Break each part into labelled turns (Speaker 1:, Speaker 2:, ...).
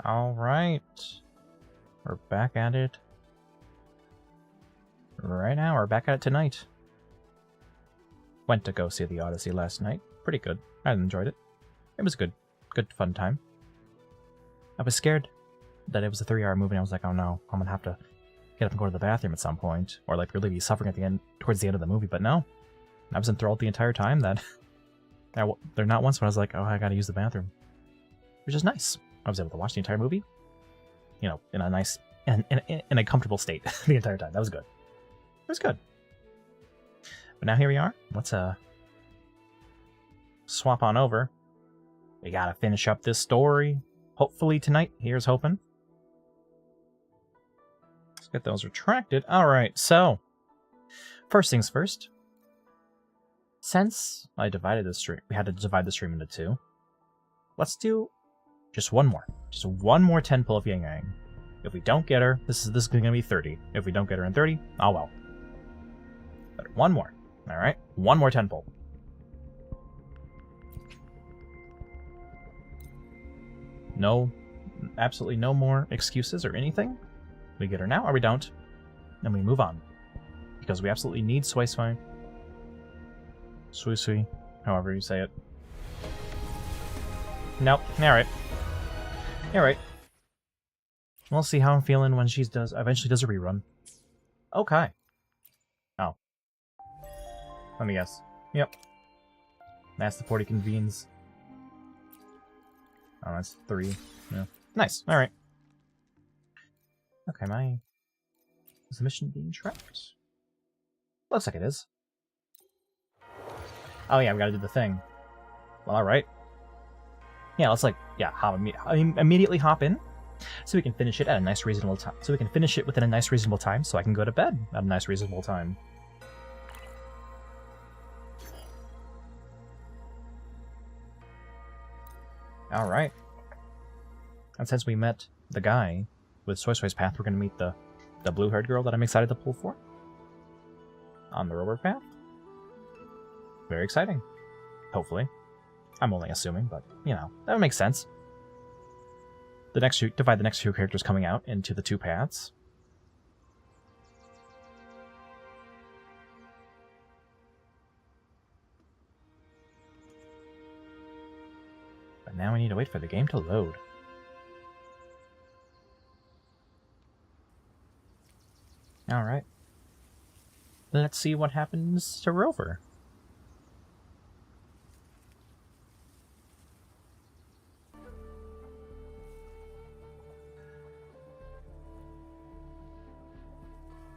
Speaker 1: Alright. We're back at it. Right now, we're back at it tonight. Went to go see The Odyssey last night. Pretty good. I enjoyed it. It was a good fun time. I was scared that it was a 3-hour movie, and I was like, oh no, I'm gonna have to get up and go to the bathroom at some point, or like really be suffering at the end, towards the end of the movie, but no. I was enthralled the entire time that they're not once when I was like, oh, I gotta use the bathroom. Which is nice. I was able to watch the entire movie, you know, in a nice, in a comfortable state the entire time. That was good. It was good. But now here we are. Let's swap on over. We gotta finish up this story. Hopefully tonight. Here's hoping. Let's get those retracted. Alright, so first things first. Since I divided the stream, we had to divide the stream into 2. Let's do just one more. Just one more 10 pull of Yangyang. If we don't get her, this is gonna be 30. If we don't get her in 30, oh well. But one more. Alright? One more 10 pull. No, absolutely no more excuses or anything. We get her now, or we don't. Then we move on. Because we absolutely need Sui Sui. Sui Sui, however you say it. Nope, alright. Alright. We'll see how I'm feeling when she eventually does a rerun. Okay. Oh. Let me guess. Yep. That's the 40 convenes. Oh, that's 3. Yeah. Nice. Alright. Okay, is the mission being tracked? Looks like it is. Oh yeah, we gotta do the thing. Well, alright. Yeah, let's immediately hop in, so we can finish it at a nice reasonable time. So we can finish it within a nice reasonable time, so I can go to bed at a nice reasonable time. Alright. And since we met the guy with Sui Sui's path, we're gonna meet the blue-haired girl that I'm excited to pull for. On the rover path. Very exciting. Hopefully. I'm only assuming, but, you know, that would make sense. Divide the next few characters coming out into the 2 paths. But now we need to wait for the game to load. Alright. Let's see what happens to Rover.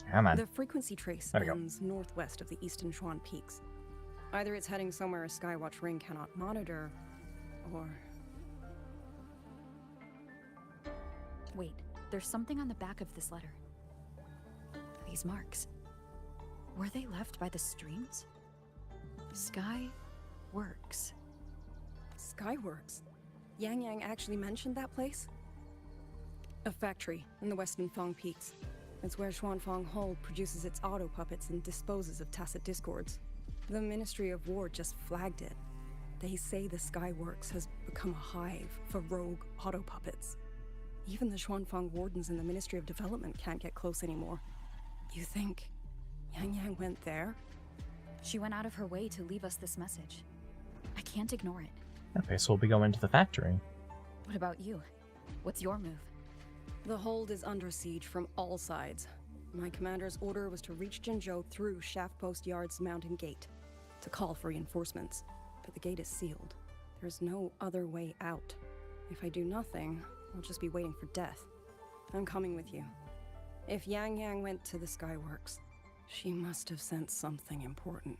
Speaker 1: Come on.
Speaker 2: The frequency trace ends northwest of the Eastern Chuan Peaks. Either it's heading somewhere a Skywatch ring cannot monitor, or...
Speaker 3: Wait, there's something on the back of this letter. These marks. Were they left by the streams? Skyworks.
Speaker 2: Skyworks? Yangyang actually mentioned that place? A factory in the Western Fong Peaks. It's where Xuanfang Hold produces its auto puppets and disposes of tacit discords. The Ministry of War just flagged it. They say the Skyworks has become a hive for rogue auto puppets. Even the Xuanfang wardens in the Ministry of Development can't get close anymore. You think Yangyang went there?
Speaker 3: She went out of her way to leave us this message. I can't ignore it.
Speaker 1: Okay, so we'll be going to the factory.
Speaker 3: What about you? What's your move?
Speaker 2: The hold is under siege from all sides. My commander's order was to reach Jinzhou through Shaft Post Yard's mountain gate, to call for reinforcements. But the gate is sealed. There's no other way out. If I do nothing, I'll just be waiting for death. I'm coming with you. If Yangyang went to the Skyworks, she must have sent something important.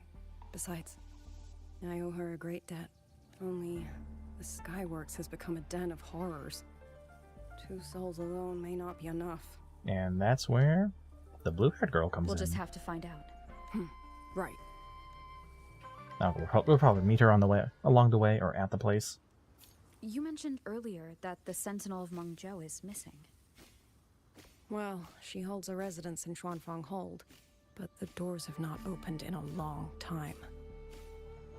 Speaker 2: Besides, I owe her a great debt. Only the Skyworks has become a den of horrors. 2 souls alone may not be enough.
Speaker 1: And that's where the blue-haired girl comes in.
Speaker 3: We'll just have to find out.
Speaker 2: Right.
Speaker 1: Oh, we'll probably meet her on the way, along the way, or at the place.
Speaker 3: You mentioned earlier that the Sentinel of Mengzhou is missing.
Speaker 2: Well, she holds a residence in Xuanfang Hold, but the doors have not opened in a long time.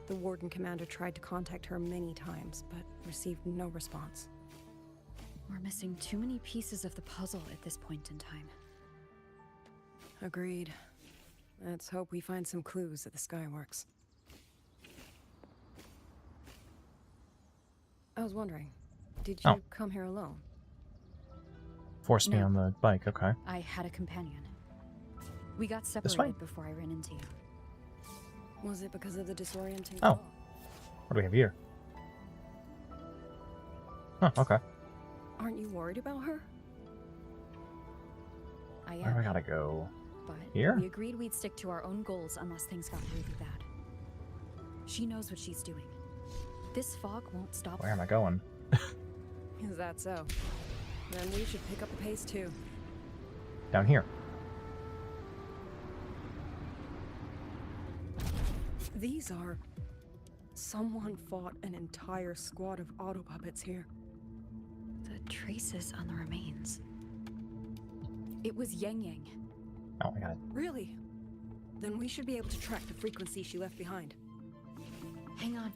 Speaker 2: The Warden Commander tried to contact her many times, but received no response.
Speaker 3: We're missing too many pieces of the puzzle at this point in time.
Speaker 2: Agreed. Let's hope we find some clues at the Skyworks. I was wondering, did you come here alone?
Speaker 1: Forced me
Speaker 3: No.
Speaker 1: on the bike, okay.
Speaker 3: I had a companion. We got
Speaker 1: way?
Speaker 3: separated before I ran into you.
Speaker 2: Was it because of the disorienting
Speaker 1: Oh.
Speaker 2: fog?
Speaker 1: What do we have here? Oh, okay.
Speaker 2: Aren't you worried about her?
Speaker 3: I
Speaker 1: Where do I
Speaker 3: am,
Speaker 1: gotta go?
Speaker 3: but
Speaker 1: Here?
Speaker 3: we agreed we'd stick to our own goals unless things got really bad. She knows what she's doing. This fog won't stop
Speaker 1: Where
Speaker 3: her.
Speaker 1: am I going?
Speaker 2: Is that so? Then we should pick up the pace too.
Speaker 1: Down here.
Speaker 2: These are... Someone fought an entire squad of auto puppets here.
Speaker 3: The traces on the remains. It was Yangyang.
Speaker 1: Oh, I got it.
Speaker 2: Really? Then we should be able to track the frequency she left behind.
Speaker 3: Hang on.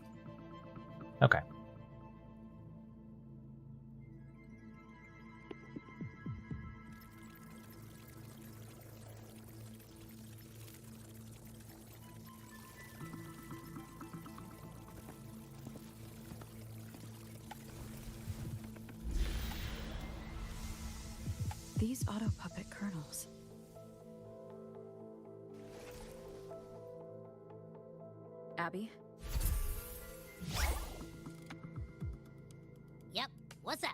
Speaker 1: Okay.
Speaker 3: These auto puppet kernels. Abby?
Speaker 4: Yep, what's up?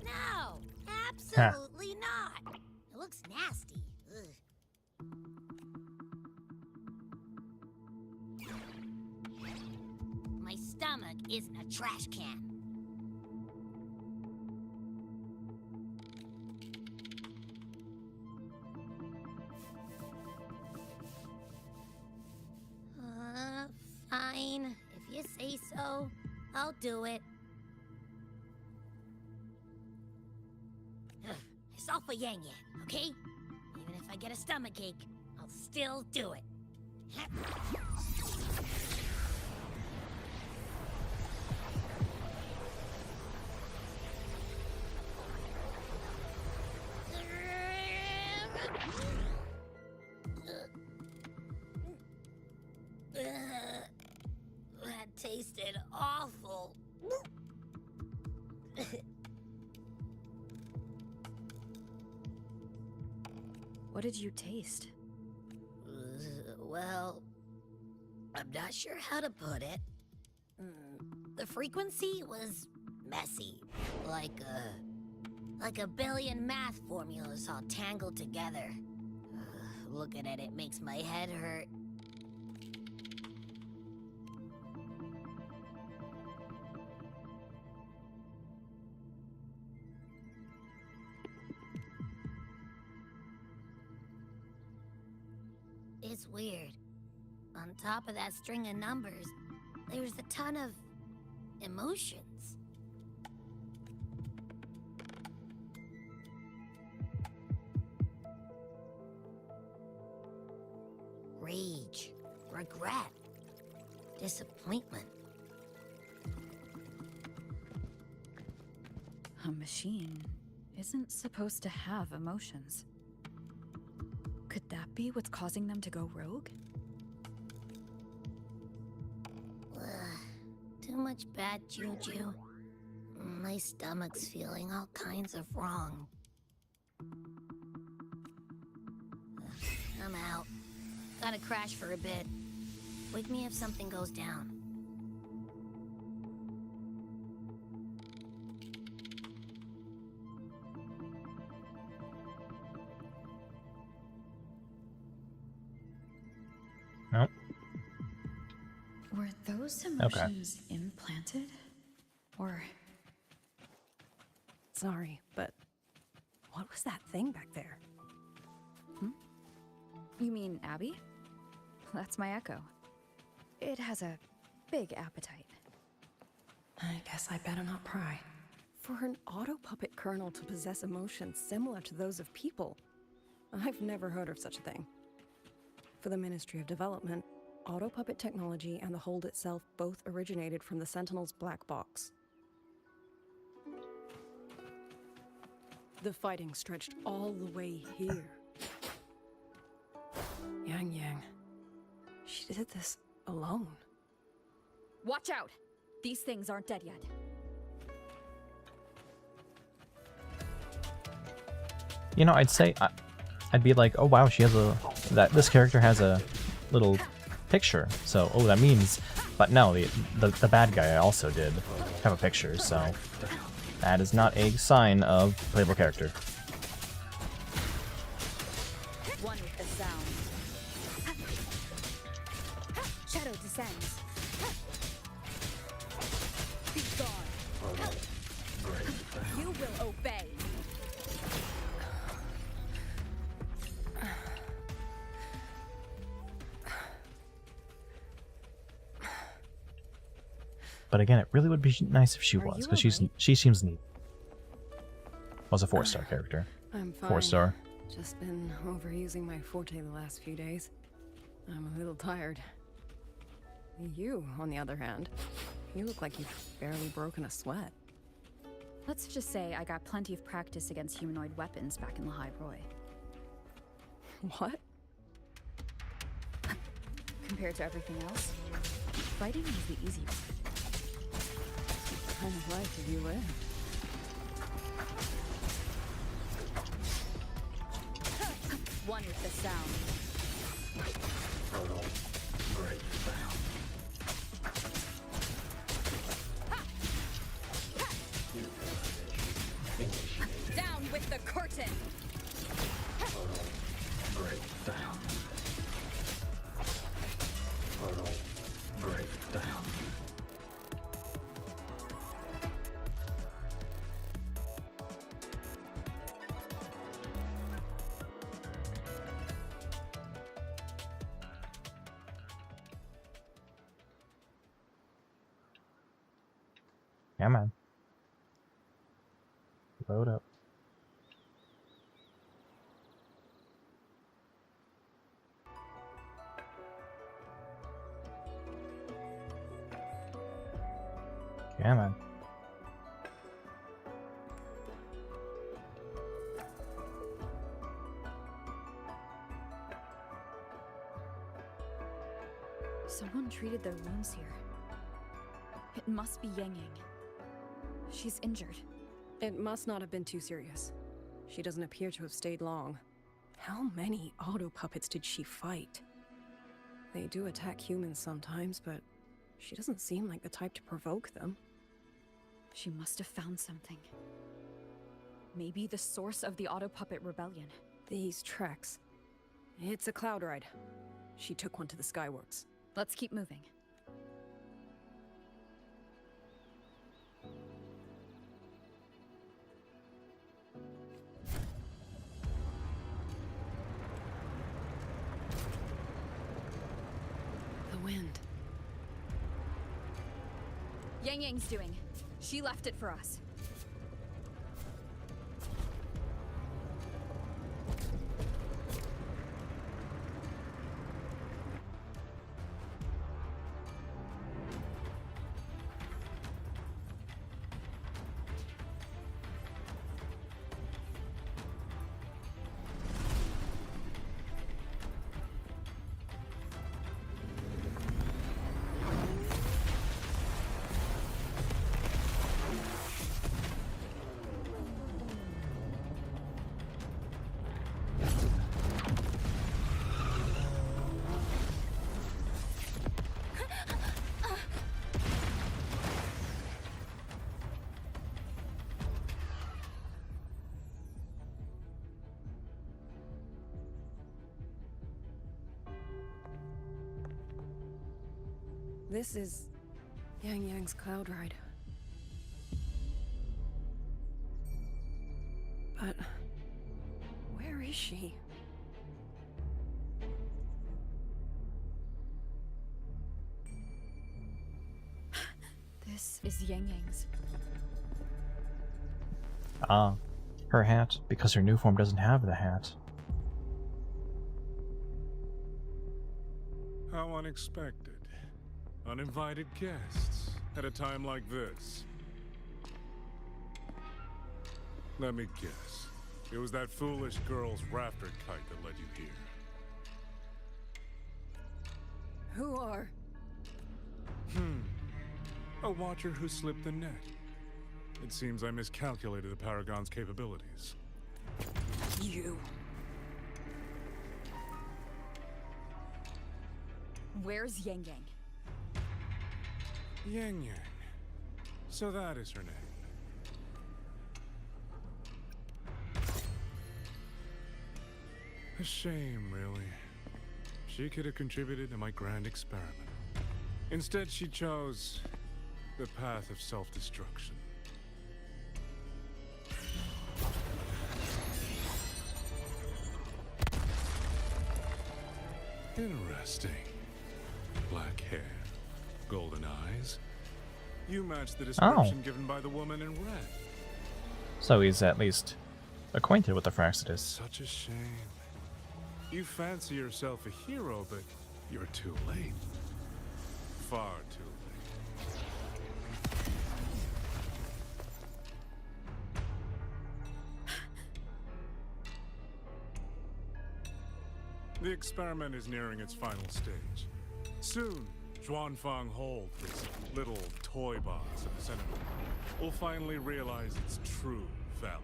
Speaker 4: No, absolutely not. It looks nasty. Ugh. My stomach isn't a trash can. Fine. If you say so, I'll do it. Ugh, it's all for Yangyang, okay? Even if I get a stomachache, I'll still do it. That tasted awful.
Speaker 3: What did you taste?
Speaker 4: Well, I'm not sure how to put it. The frequency was messy, like a billion math formulas all tangled together. Looking at it makes my head hurt. It's weird. On top of that string of numbers, there's a ton of emotions. Rage, regret, disappointment.
Speaker 3: A machine isn't supposed to have emotions. Could that be what's causing them to go rogue?
Speaker 4: Too much bad juju. My stomach's feeling all kinds of wrong. I'm out. Gotta crash for a bit. Wake me if something goes down.
Speaker 1: Nope.
Speaker 3: Were those emotions implanted? Or...
Speaker 2: Sorry, but what was that thing back there?
Speaker 3: You mean Abby? That's my echo. It has a big appetite.
Speaker 2: I guess I better not pry. For an auto puppet kernel to possess emotions similar to those of people, I've never heard of such a thing. For the Ministry of Development, auto puppet technology and the hold itself both originated from the Sentinel's black box. The fighting stretched all the way here. Yangyang. She did this alone.
Speaker 3: Watch out! These things aren't dead yet.
Speaker 1: You know, I'd say I'd be like, oh wow, she has this character has a little picture, so oh that means, but no, the bad guy also did have a picture, so that is not a sign of playable character.
Speaker 3: One with the sound. Shadow descends. Be gone. You will obey.
Speaker 1: But again, it really would be nice if she was, because she seems neat. Was a 4-star character.
Speaker 2: I'm fine.
Speaker 1: 4-star.
Speaker 2: Just been overusing my forte the last few days. I'm a little tired. You, on the other hand, you look like you've barely broken a sweat.
Speaker 3: Let's just say I got plenty of practice against humanoid weapons back in Lahai Roy.
Speaker 2: What?
Speaker 3: Compared to everything else, fighting is the easy part.
Speaker 2: What kind of life have you lived?
Speaker 3: One with the sound.
Speaker 5: Great sound.
Speaker 3: Down with the curtain.
Speaker 5: Great sound. Great sound.
Speaker 1: Yeah, man. Load up. Yeah, man.
Speaker 3: Someone treated their wounds here. It must be Yangyang. She's injured.
Speaker 2: It must not have been too serious. She doesn't appear to have stayed long. How many auto puppets did she fight? They do attack humans sometimes, but she doesn't seem like the type to provoke them.
Speaker 3: She must have found something. Maybe the source of the auto puppet rebellion.
Speaker 2: These treks. It's a cloud ride. She took one to the Skyworks.
Speaker 3: Let's keep moving.
Speaker 2: The wind.
Speaker 3: Yangyang's doing. She left it for us.
Speaker 2: This is Yangyang's cloud ride. But where is she?
Speaker 3: This is Yangyang's.
Speaker 1: Ah, her hat, because her new form doesn't have the hat.
Speaker 6: unexpected. Uninvited guests at a time like this. Let me guess. It was that foolish girl's rafter kite that led you here.
Speaker 2: Who are?
Speaker 6: A watcher who slipped the net. It seems I miscalculated the Paragon's capabilities.
Speaker 2: You.
Speaker 3: Where's Yangyang?
Speaker 6: Yangyang. So that is her name. A shame, really. She could have contributed to my grand experiment. Instead, she chose the path of self-destruction. Interesting. Black hair, golden eyes. You match the description given by the woman in red.
Speaker 1: So he's at least acquainted with the Fractsidus.
Speaker 6: Such a shame. You fancy yourself a hero, but you're too late. Far too late. The experiment is nearing its final stage. Soon, Zhuanfang Hold, this little toy box of the center, will finally realize its true value.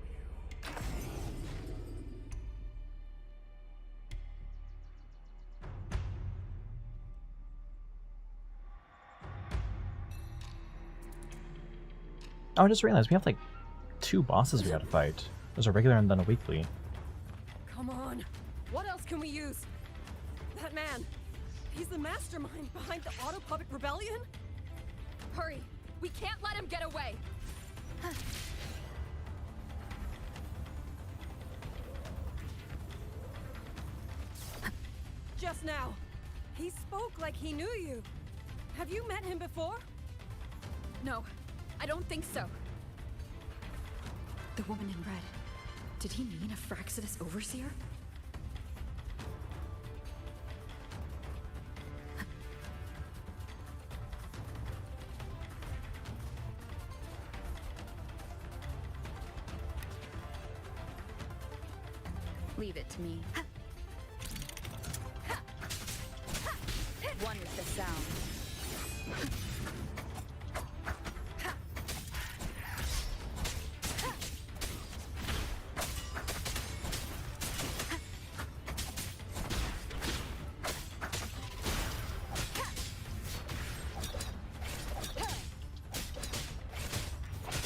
Speaker 1: Oh, I just realized we have like 2 bosses we gotta fight. There's a regular and then a weekly.
Speaker 2: Come on. What else can we use? That man. He's the mastermind behind the Autopuppet Rebellion?
Speaker 3: Hurry! We can't let him get away!
Speaker 2: Just now. He spoke like he knew you. Have you met him before?
Speaker 3: No, I don't think so. The woman in red. Did he mean a Fractsidus overseer? Leave it to me. One with the sound.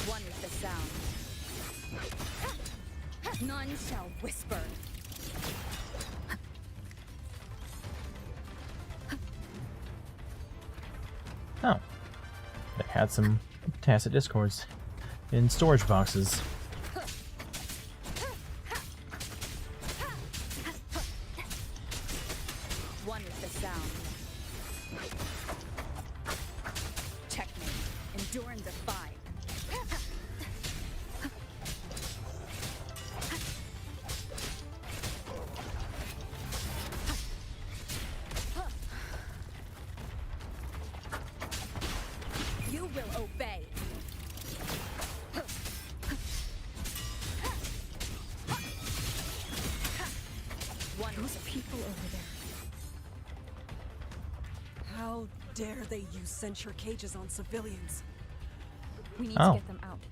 Speaker 3: One with the sound. None shall whisper.
Speaker 1: Oh. They had some tacit discords in storage boxes.
Speaker 3: One with the sound. Checkmate. Endure and defy. You will obey. One of the people over there.
Speaker 2: How dare they use censure cages on civilians?
Speaker 3: We need to get them out.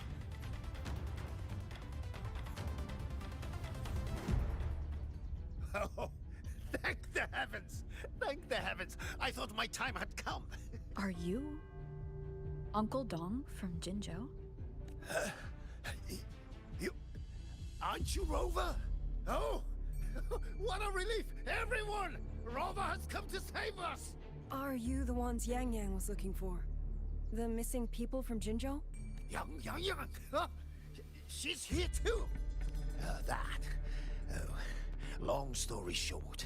Speaker 7: Oh, thank the heavens! Thank the heavens! I thought my time had come.
Speaker 3: Are you Uncle Dong from Jinzhou?
Speaker 7: You... Aren't you Rover? Oh! What a relief! Everyone! Rover has come to save us!
Speaker 2: Are you the ones Yangyang was looking for? The missing people from Jinzhou?
Speaker 7: Yangyang! Huh? She's here too! That. Oh, long story short,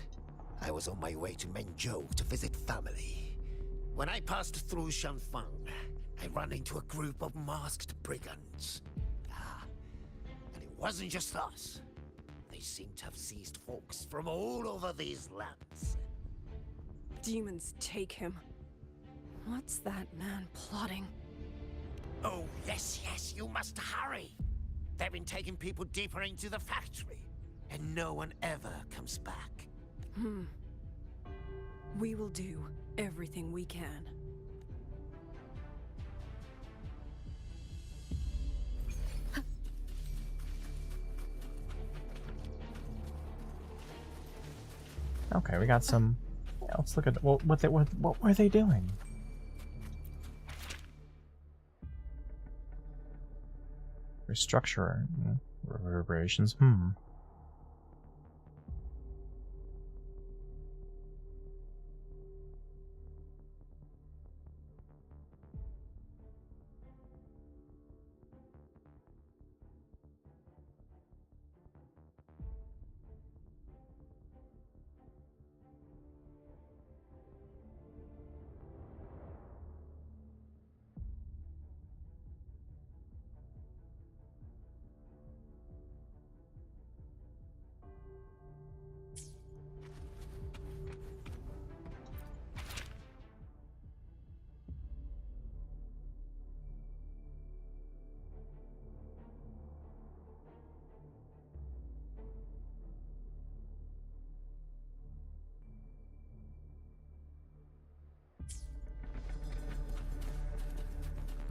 Speaker 7: I was on my way to Mengzhou to visit family. When I passed through Shanfang, I ran into a group of masked brigands. And it wasn't just us. They seem to have seized folks from all over these lands.
Speaker 2: demons take him. What's that man plotting?
Speaker 7: Oh, yes, yes, you must hurry. They've been taking people deeper into the factory, and no one ever comes back.
Speaker 2: We will do everything we can.
Speaker 1: Okay, we got some. Yeah, let's look at what were they doing? Restructure reverberations.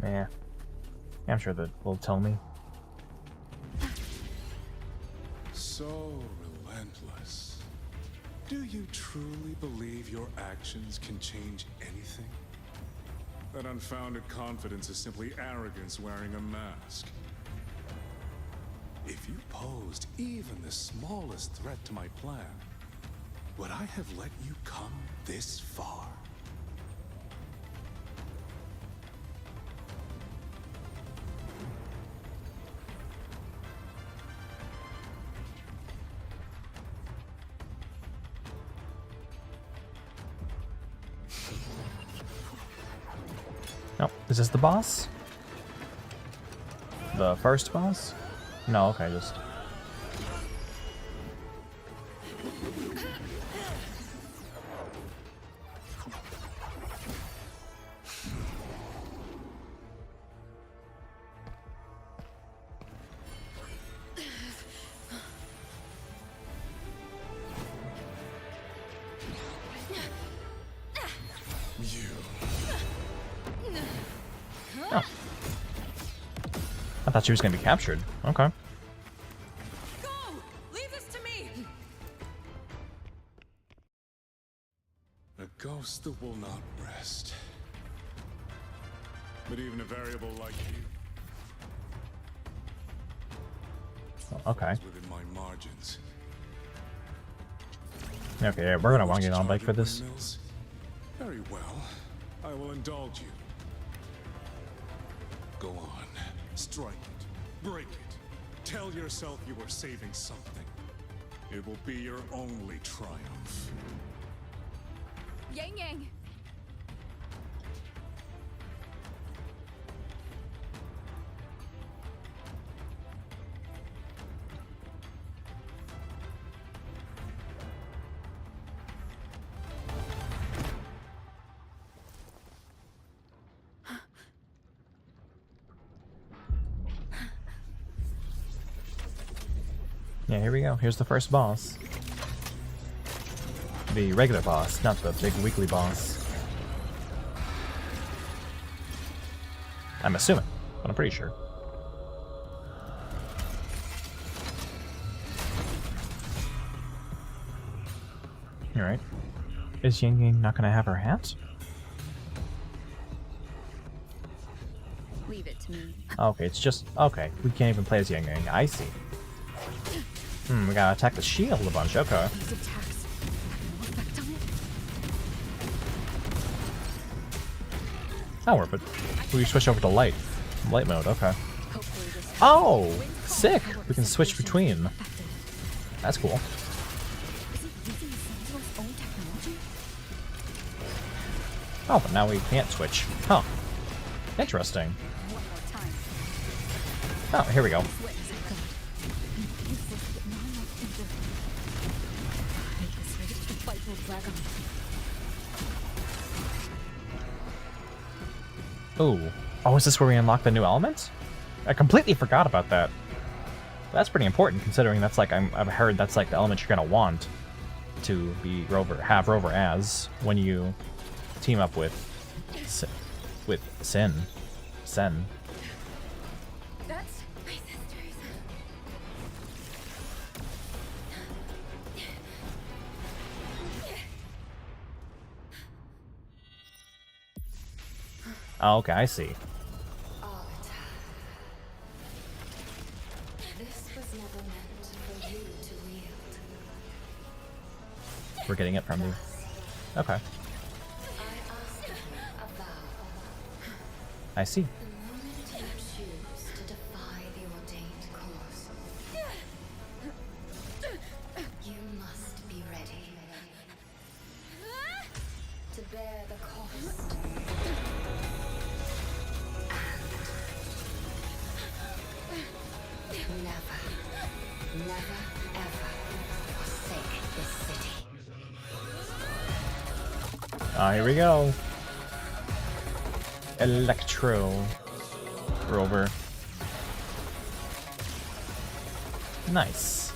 Speaker 1: Yeah. I'm sure that will tell me.
Speaker 6: So relentless. Do you truly believe your actions can change anything? That unfounded confidence is simply arrogance wearing a mask. If you posed even the smallest threat to my plan, would I have let you come this far?
Speaker 1: Oh, is this the boss? The first boss? No, okay, just... Oh. I thought she was gonna be captured. Okay.
Speaker 2: Go! Leave this to me!
Speaker 6: A ghost that will not rest. But even a variable like you
Speaker 1: Okay.
Speaker 6: is within my margins.
Speaker 1: Okay, yeah, we're gonna want to get on bike for this.
Speaker 6: Windmills? Very well. I will indulge you. Go on. Strike it. Break it. Tell yourself you are saving something. It will be your only triumph.
Speaker 3: Yangyang!
Speaker 1: Yeah, here we go. Here's the first boss. The regular boss, not the big weekly boss. I'm assuming, but I'm pretty sure. Alright. Is Yangyang not gonna have her hat?
Speaker 3: Leave it to me.
Speaker 1: Okay, it's just... Okay, we can't even play as Yangyang. I see. We gotta attack the shield a bunch, okay.
Speaker 3: These attacks have no effect on it.
Speaker 1: Oh, but we switch over to light. Light mode, okay.
Speaker 3: Hopefully this
Speaker 1: Oh! Sick! We can switch between. That's cool.
Speaker 3: is it using Mengzhou's own technology?
Speaker 1: Oh, but now we can't switch. Huh. Interesting.
Speaker 3: One more time.
Speaker 1: Oh, here we go.
Speaker 3: Switch. Useless, but not enough either. At this rate, the fight will drag on.
Speaker 1: Ooh. Oh, is this where we unlock the new element? I completely forgot about that. That's pretty important, considering that's like I've heard that's like the element you're gonna want to be have Rover as when you team up with Sen.
Speaker 3: That's my sister's.
Speaker 1: Oh, okay, I see.
Speaker 3: This was never meant for you to wield.
Speaker 1: We're getting it from you. Okay.
Speaker 3: I ask you a vow.
Speaker 1: I see.
Speaker 3: The moment you choose to defy the ordained course, you must be ready to bear the cost. And never, ever forsake this city.
Speaker 1: Ah, here we go. Electro Rover. Nice.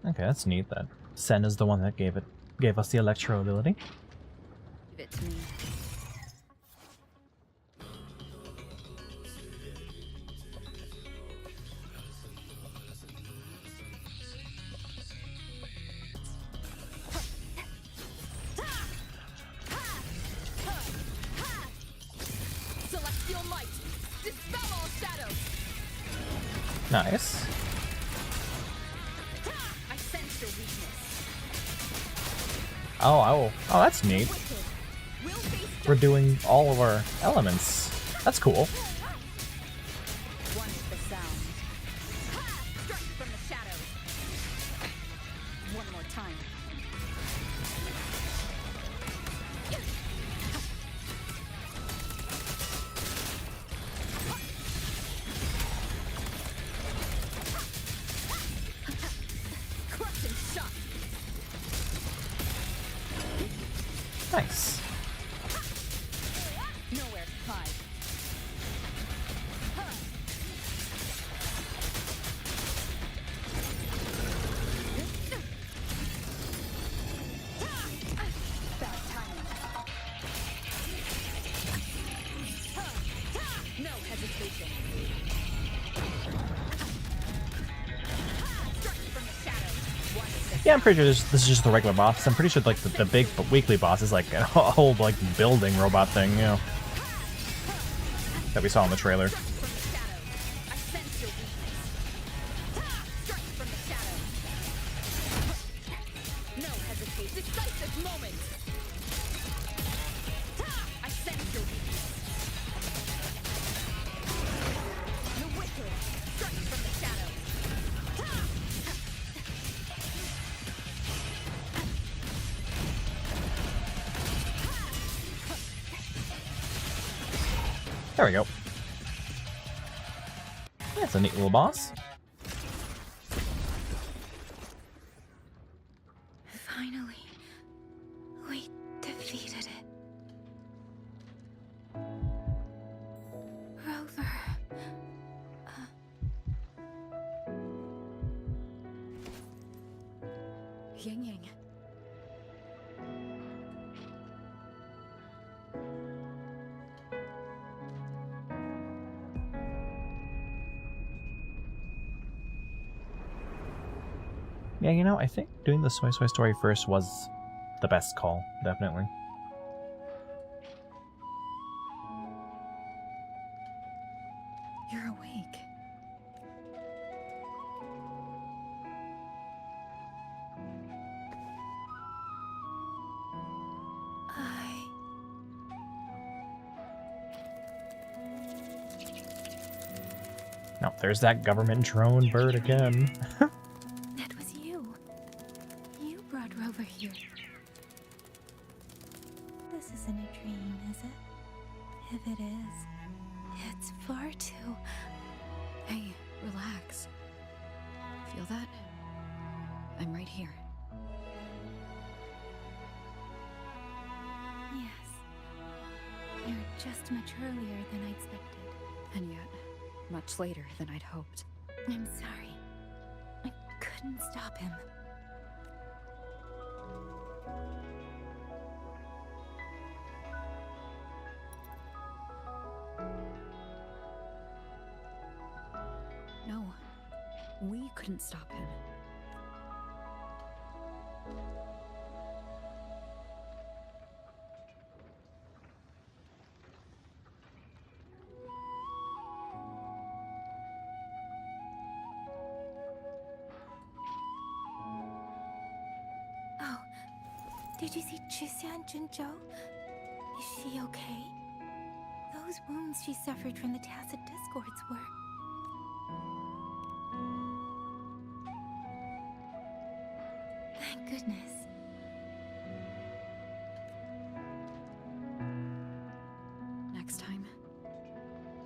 Speaker 1: Okay, that's neat that Sen is the one that gave us the Electro ability.
Speaker 3: Give it to me. Celestial light, dispel all shadows.
Speaker 1: Nice.
Speaker 3: I sense your weakness.
Speaker 1: Oh, that's neat.
Speaker 3: Will face
Speaker 1: We're doing all of our elements. That's cool.
Speaker 3: one with the sound. Strike from the shadows. One more time. Crushing shot.
Speaker 1: Nice.
Speaker 3: Nowhere to hide. Bad timing. No hesitation. Strike from the shadows. One with the
Speaker 1: Yeah, I'm pretty sure this is just the regular boss. I'm pretty sure like the big weekly boss is like a whole like building robot thing, you know, that we saw in the trailer.
Speaker 3: Strike from the shadows. I sense your weakness. Strike from the shadows. No hesitation. Decisive moment. I sense your weakness. The wicked. Strike from the shadows.
Speaker 1: There we go. That's a neat little boss.
Speaker 3: Finally, we defeated it. Rover. Yangyang.
Speaker 1: Yeah, you know, I think doing the Soy Soy story first was the best call, definitely.
Speaker 3: You're awake.
Speaker 1: Now, there's that government drone bird again.
Speaker 3: That was you. You brought Rover here.
Speaker 8: This isn't a dream, is it? If it is, it's far too...
Speaker 3: Hey, relax. Feel that? right here.
Speaker 8: Yes. You're just much earlier than I expected.
Speaker 3: And yet, much later than I'd hoped.
Speaker 8: I'm sorry. I couldn't stop him.
Speaker 3: No, we couldn't stop him.
Speaker 8: Oh, did you see Chuxian Jinzhou? Is she okay? Those wounds she suffered from the tacit discords were... Thank goodness.
Speaker 3: Next time,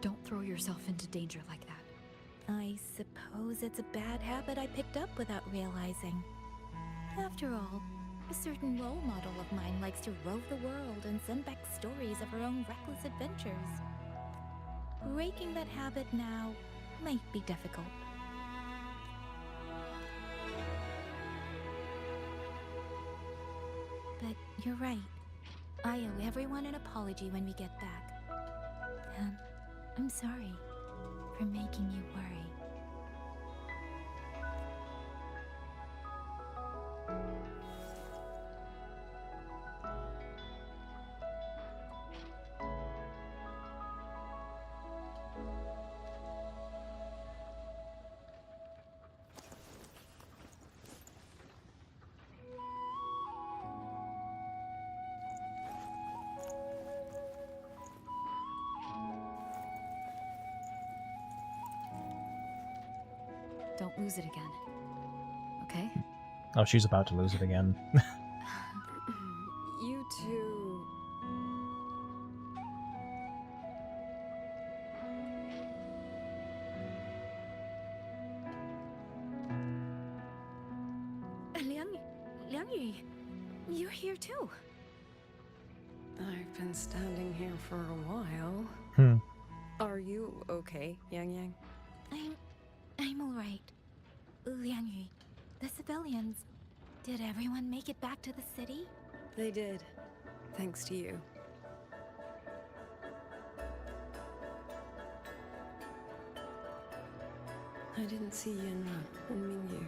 Speaker 3: don't throw yourself into danger like that.
Speaker 8: I suppose it's a bad habit I picked up without realizing. After all, a certain role model of mine likes to rove the world and send back stories of her own reckless adventures. Breaking that habit now might be difficult. But you're right. I owe everyone an apology when we get back. And I'm sorry for making you worry.
Speaker 3: Don't lose it again. Okay?
Speaker 1: Oh, she's about to lose it again.
Speaker 2: You two...
Speaker 8: Liangyu, you're here too.
Speaker 2: I've been standing here for a while.
Speaker 1: Hmm.
Speaker 2: Are you okay, Yangyang?
Speaker 8: I'm all right. Liangyu, the civilians, did everyone make it back to the city?
Speaker 2: They did. Thanks to you. I didn't see Yanna and Mingyu.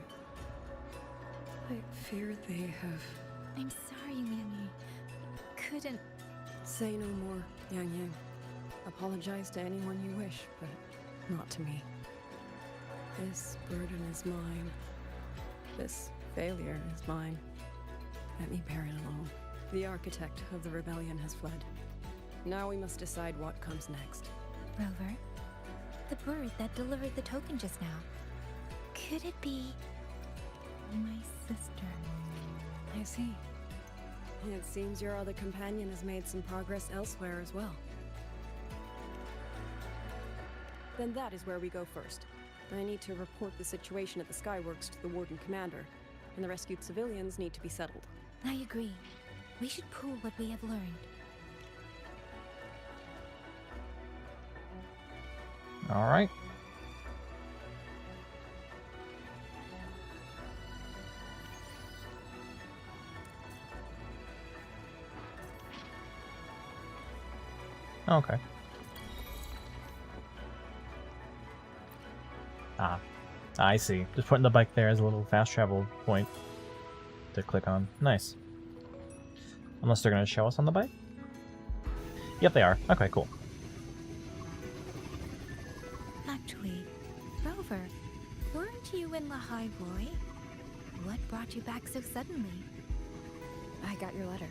Speaker 2: I fear they have...
Speaker 8: I'm sorry, Liangyu. Couldn't...
Speaker 2: Say no more, Yangyang. Apologize to anyone you wish, but not to me. This burden is mine. This failure is mine. Let me bear it alone. The architect of the rebellion has fled. Now we must decide what comes next.
Speaker 8: Rover, the bird that delivered the token just now. Could it be... my sister?
Speaker 2: I see. It seems your other companion has made some progress elsewhere as well. Then that is where we go first. I need to report the situation at the Skyworks to the Warden Commander, and the rescued civilians need to be settled.
Speaker 8: I agree. We should pool what we have learned.
Speaker 1: All right. Okay. Ah, I see. Just putting the bike there as a little fast travel point to click on. Nice. Unless they're going to show us on the bike? Yep, they are. Okay, cool.
Speaker 8: Actually, Rover, weren't you in Lahai Roy? What brought you back so suddenly?
Speaker 3: I got your letter.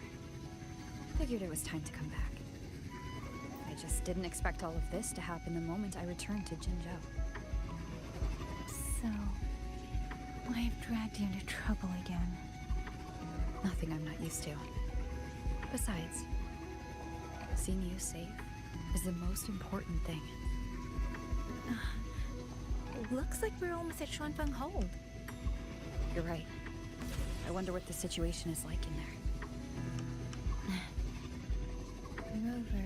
Speaker 3: Figured it was time to come back. I just didn't expect all of this to happen the moment I returned to Jinzhou.
Speaker 8: So, I've dragged you into trouble again.
Speaker 3: Nothing I'm not used to. Besides, seeing you safe is the most important thing.
Speaker 8: Looks like we're almost at Xuanfeng Hold.
Speaker 3: You're right. I wonder what the situation is like in there.
Speaker 8: Rover.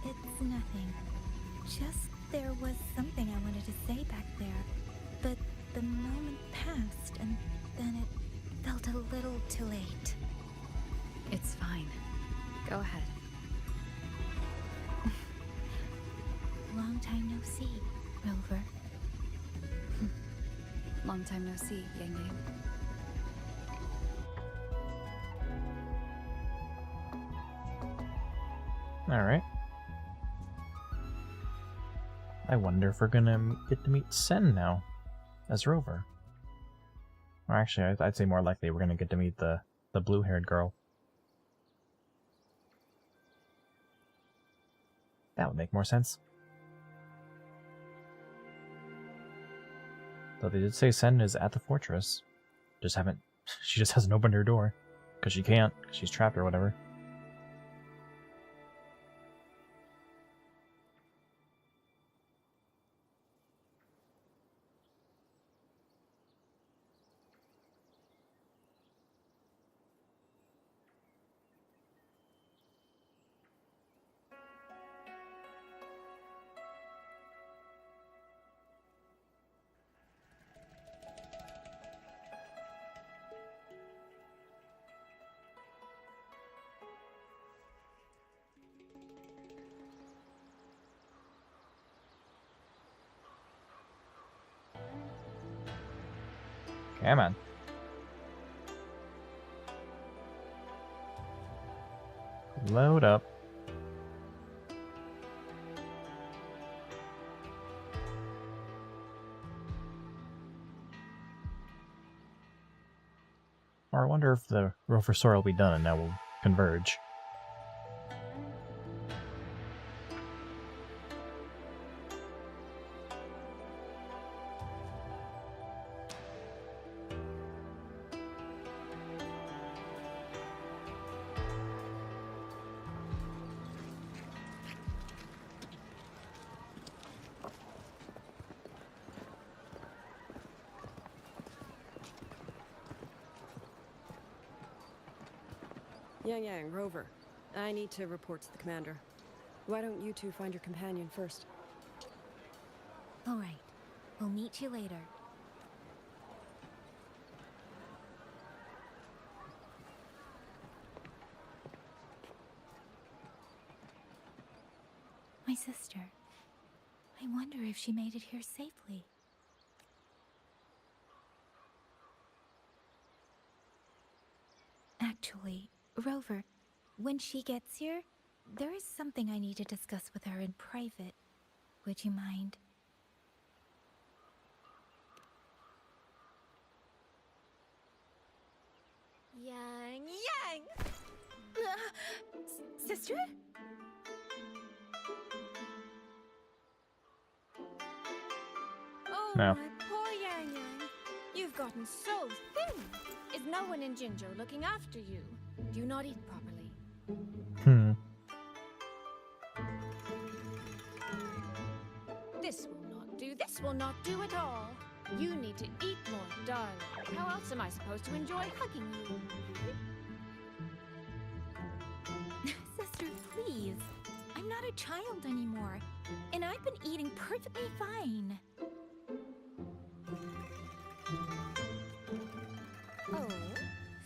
Speaker 8: It's nothing. Just there was something I wanted to say back there. But the moment passed, and then it felt a little too late.
Speaker 3: It's fine. Go ahead.
Speaker 8: Long time no see, Rover.
Speaker 3: Long time no see, Yangyang.
Speaker 1: Alright. I wonder if we're gonna get to meet Sen now, as Rover. Or actually, I'd say more likely we're gonna get to meet the blue-haired girl. That would make more sense. Though they did say Sen is at the fortress. She just hasn't opened her door. Because she can't, 'cause she's trapped or whatever. Come on. Load up. Or I wonder if the Rover Sora will be done and now we'll converge.
Speaker 2: Yangyang, Rover. I need to report to the commander. Why don't you two find your companion first?
Speaker 8: All right. We'll meet you later. My sister. I wonder if she made it here safely. Actually, Rover, when she gets here, there is something I need to discuss with her in private. Would you mind?
Speaker 4: Yangyang!
Speaker 8: Sister?
Speaker 9: Oh,
Speaker 1: No.
Speaker 9: my poor Yangyang. You've gotten so thin. Is no one in Jinzhou looking after you? Do you not eat properly? This will not do. This will not do at all. You need to eat more, darling. How else am I supposed to enjoy hugging you?
Speaker 8: Sister, please. I'm not a child anymore. And I've been eating perfectly fine.
Speaker 4: Oh,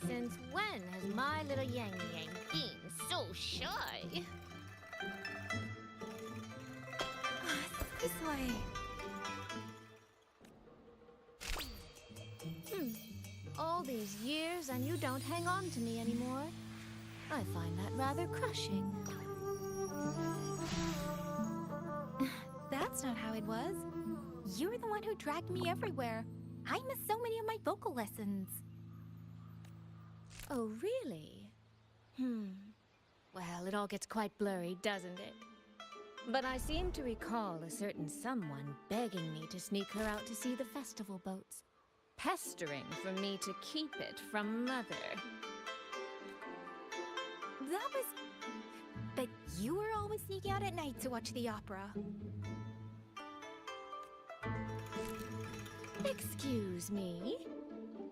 Speaker 4: since when has my little Yangyang been so shy?
Speaker 8: This way.
Speaker 9: All these years and you don't hang on to me anymore. I find that rather crushing.
Speaker 8: That's not how it was. You're the one who dragged me everywhere. I missed so many of my vocal lessons.
Speaker 9: Oh, really? Well, it all gets quite blurry, doesn't it? But I seem to recall a certain someone begging me to sneak her out to see the festival boats. Pestering for me to keep it from Mother.
Speaker 8: That was... But you were always sneaking out at night to watch the opera.
Speaker 9: Excuse me?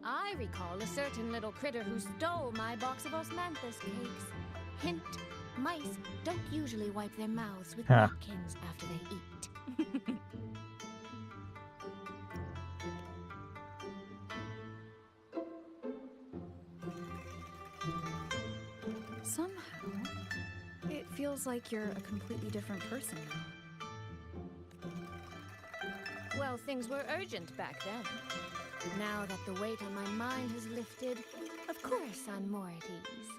Speaker 9: I recall a certain little critter who stole my box of osmanthus cakes. Hint, mice don't usually wipe their mouths with
Speaker 1: Huh.
Speaker 9: napkins after they eat.
Speaker 3: Somehow, it feels like you're a completely different person now.
Speaker 9: Well, things were urgent back then. Now that the weight on my mind has lifted, of course I'm more at ease.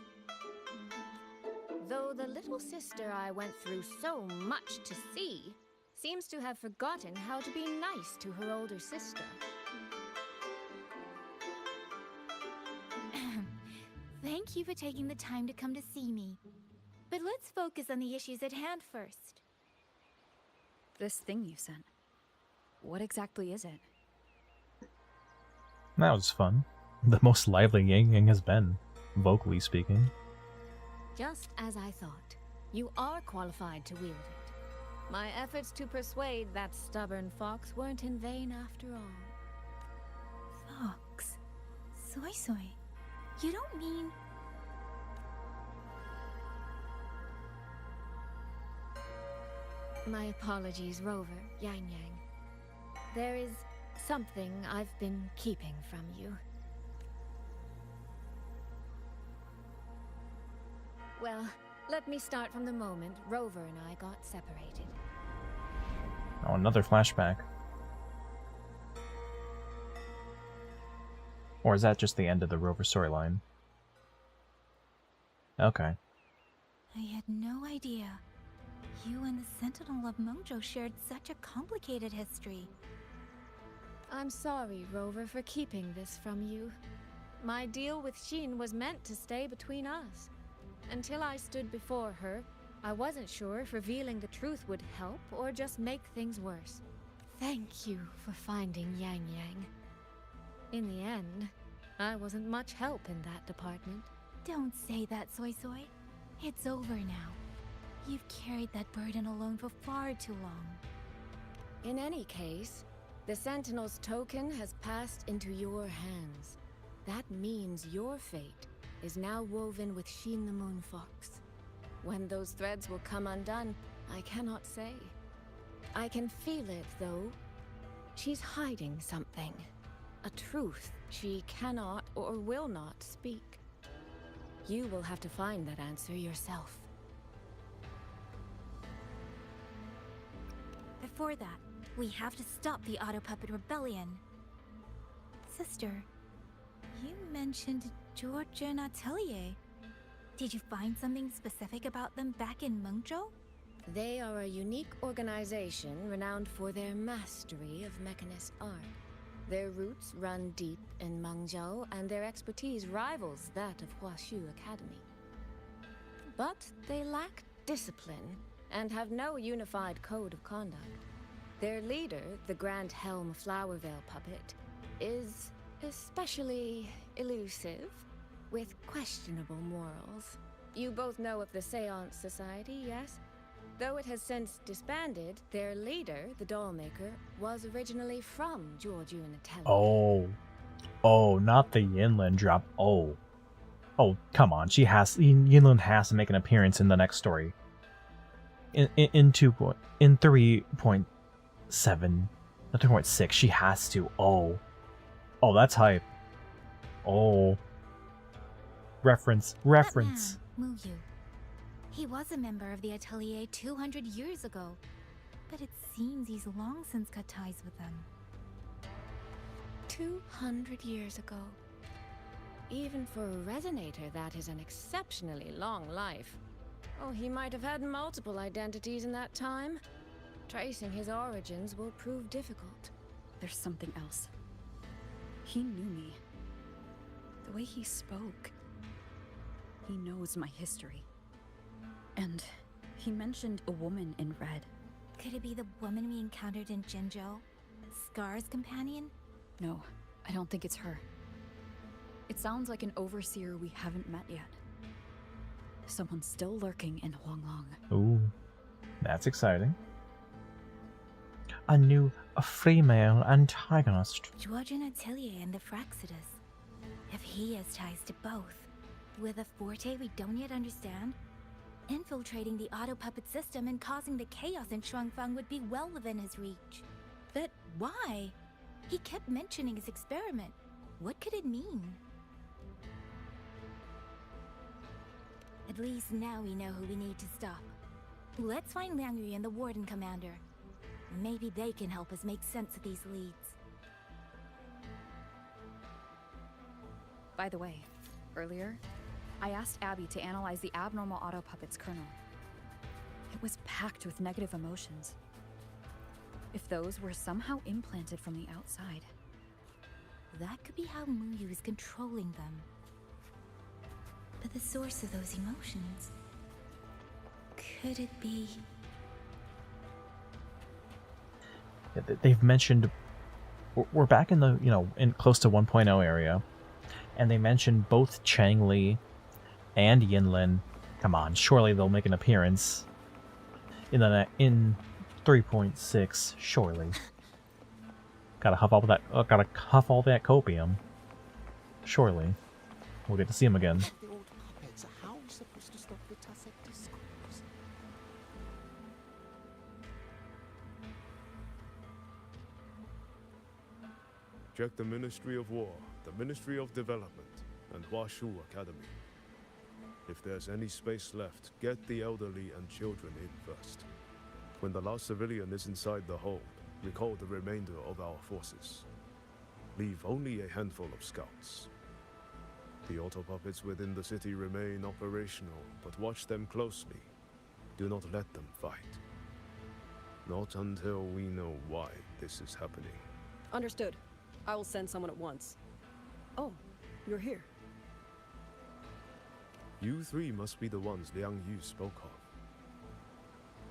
Speaker 9: Though the little sister I went through so much to see seems to have forgotten how to be nice to her older sister.
Speaker 8: Thank you for taking the time to come to see me. But let's focus on the issues at hand first.
Speaker 3: This thing you sent. What exactly is it?
Speaker 1: That was fun. The most lively Yangyang has been, vocally speaking.
Speaker 9: Just as I thought, you are qualified to wield it. My efforts to persuade that stubborn fox weren't in vain after all.
Speaker 8: Fox. Soy soy. You don't mean...
Speaker 9: My apologies, Rover, Yangyang. There is something I've been keeping from you. Well, let me start from the moment Rover and I got separated.
Speaker 1: Oh, another flashback. Or is that just the end of the Rover storyline? Okay.
Speaker 8: I had no idea. You and the Sentinel of Mengzhou shared such a complicated history.
Speaker 9: I'm sorry, Rover, for keeping this from you. My deal with Xin was meant to stay between us. Until I stood before her, I wasn't sure if revealing the truth would help or just make things worse. Thank you for finding Yangyang. In the end, I wasn't much help in that department.
Speaker 8: Don't say that, Soy Soy. It's over now. You've carried that burden alone for far too long.
Speaker 9: In any case, the Sentinel's token has passed into your hands. That means your fate is now woven with Xin the Moon Fox. When those threads will come undone, I cannot say. I can feel it, though. She's hiding something. A truth she cannot or will not speak. You will have to find that answer yourself.
Speaker 8: Before that, we have to stop the Auto Puppet Rebellion. Sister, you mentioned Georgia and Atelier. Did you find something specific about them back in Mengzhou?
Speaker 9: They are a unique organization renowned for their mastery of mechanist art. Their roots run deep in Mengzhou, and their expertise rivals that of Huashu Academy. But they lack discipline and have no unified code of conduct. Their leader, the Grand Helm Flowervale puppet, is especially elusive, with questionable morals. You both know of the Seance Society, yes? Though it has since disbanded, their leader, the Dollmaker, was originally from Georgia and Atelier.
Speaker 1: Oh. Oh, not the Yinlin drop. Oh. Oh, come on. Yinlin has to make an appearance in the next story. In 3.7, 3.6, she has to. Oh. Oh, that's hype. Oh. Reference.
Speaker 8: That man, Mu Yu. He was a member of the Atelier 200 years ago, but it seems he's long since cut ties with them.
Speaker 9: 200 years ago. Even for a resonator, that is an exceptionally long life. Oh, he might have had multiple identities in that time. Tracing his origins will prove difficult.
Speaker 3: There's something else. He knew me. The way he spoke. He knows my history. And he mentioned a woman in red.
Speaker 8: Could it be the woman we encountered in Jinzhou? Scar's companion?
Speaker 3: No, I don't think it's her. It sounds like an overseer we haven't met yet. Someone still lurking in Huanglong.
Speaker 1: Ooh, that's exciting. a female antagonist.
Speaker 8: Georgian Atelier and the Fraxidus. If he has ties to both, with a forte we don't yet understand, infiltrating the auto puppet system and causing the chaos in Shuangfang would be well within his reach. But why? He kept mentioning his experiment. What could it mean? At least now we know who we need to stop. Let's find Liang and the Warden Commander. Maybe they can help us make sense of these leads.
Speaker 3: By the way, earlier, I asked Abby to analyze the abnormal auto puppet's kernel. It was packed with negative emotions. If those were somehow implanted from the outside,
Speaker 8: That could be how Muyu is controlling them. But the source of those emotions... could it be...
Speaker 1: They've mentioned... We're back in the, in close to 1.0 area. And they mentioned both Changli and Yinlin. Come on, surely they'll make an appearance in 3.6. Surely, gotta huff all that copium. Surely, we'll get to see him again.
Speaker 7: The old puppets, how are we supposed to stop the Tasset discourse?
Speaker 10: Check the Ministry of War, the Ministry of Development, and Huashu Academy. If there's any space left, get the elderly and children in first. When the last civilian is inside the hold, recall the remainder of our forces. Leave only a handful of scouts. The auto puppets within the city remain operational, but watch them closely. Do not let them fight. Not until we know why this is happening.
Speaker 2: Understood. I will send someone at once. Oh, you're here.
Speaker 10: You three must be the ones Liang Yu spoke of.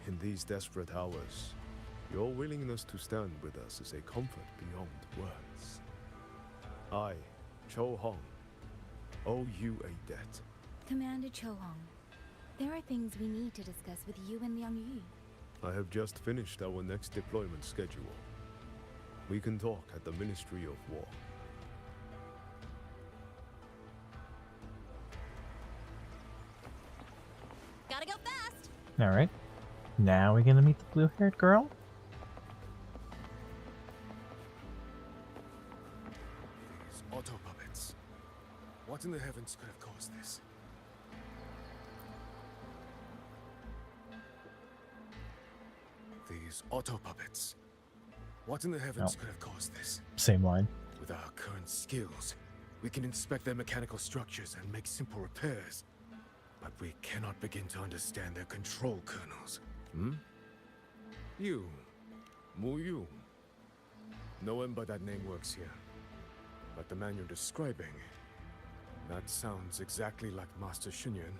Speaker 10: In these desperate hours, your willingness to stand with us is a comfort beyond words. I, Cho Hong, owe you a debt.
Speaker 8: Commander Cho Hong, there are things we need to discuss with you and Liang Yu.
Speaker 10: I have just finished our next deployment schedule. We can talk at the Ministry of War.
Speaker 4: Gotta go fast!
Speaker 1: Alright. Now we're gonna meet the blue-haired girl?
Speaker 10: These auto puppets. What in the heavens could have caused this? These auto puppets. What in the heavens could have caused this?
Speaker 1: Same line.
Speaker 10: With our current skills, we can inspect their mechanical structures and make simple repairs. But we cannot begin to understand their control kernels. You. Mu Yu. No one but that name works here. But the man you're describing... that sounds exactly like Master Xunyan.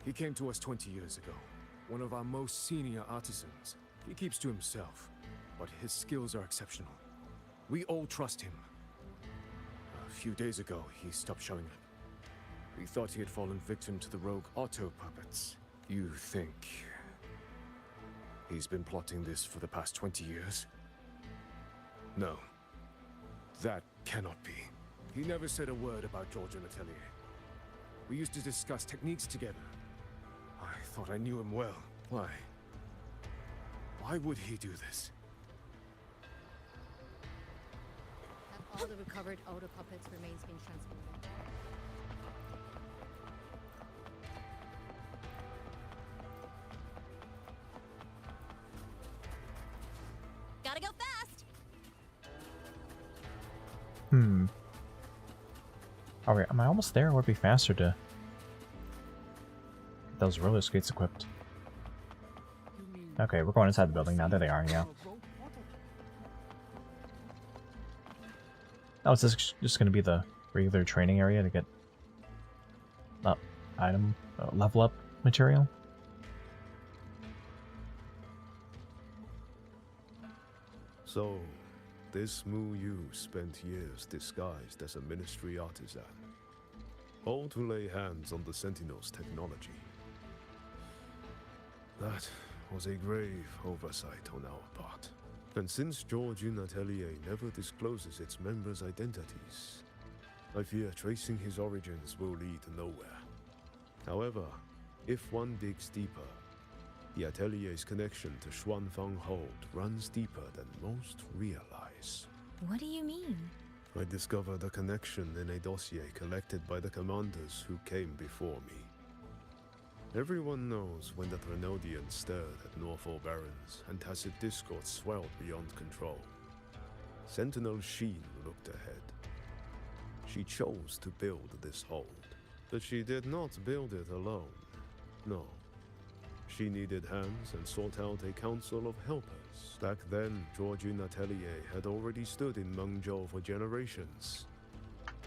Speaker 10: He came to us 20 years ago. One of our most senior artisans. He keeps to himself, but his skills are exceptional. We all trust him. A few days ago, he stopped showing up. We thought he had fallen victim to the rogue auto puppets. You think... he's been plotting this for the past 20 years? No. That cannot be. He never said a word about Georgian Atelier. We used to discuss techniques together. I thought I knew him well. Why? Why would he do this?
Speaker 9: Have all the recovered auto puppets' remains been transported?
Speaker 4: Gotta go fast!
Speaker 1: Alright, am I almost there? Or would it be faster to get those roller skates equipped? Okay, we're going inside the building now. There they are, yeah. Oh, is this just going to be the regular training area to get level up material?
Speaker 10: So, this Mu Yu spent years disguised as a ministry artisan, all to lay hands on the Sentinel's technology. That was a grave oversight on our part. And since Georgian Atelier never discloses its members' identities, I fear tracing his origins will lead nowhere. However, if one digs deeper, the Atelier's connection to Xuanfang Hold runs deeper than most realize.
Speaker 8: What do you mean?
Speaker 10: I discovered a connection in a dossier collected by the commanders who came before me. Everyone knows when the Thrенodians stirred at Norfolk Barrens and tacit discord swelled beyond control. Sentinel Sheen looked ahead. She chose to build this hold, but she did not build it alone. No. She needed hands and sought out a council of helpers. Back then, Georgian Atelier had already stood in Mengzhou for generations.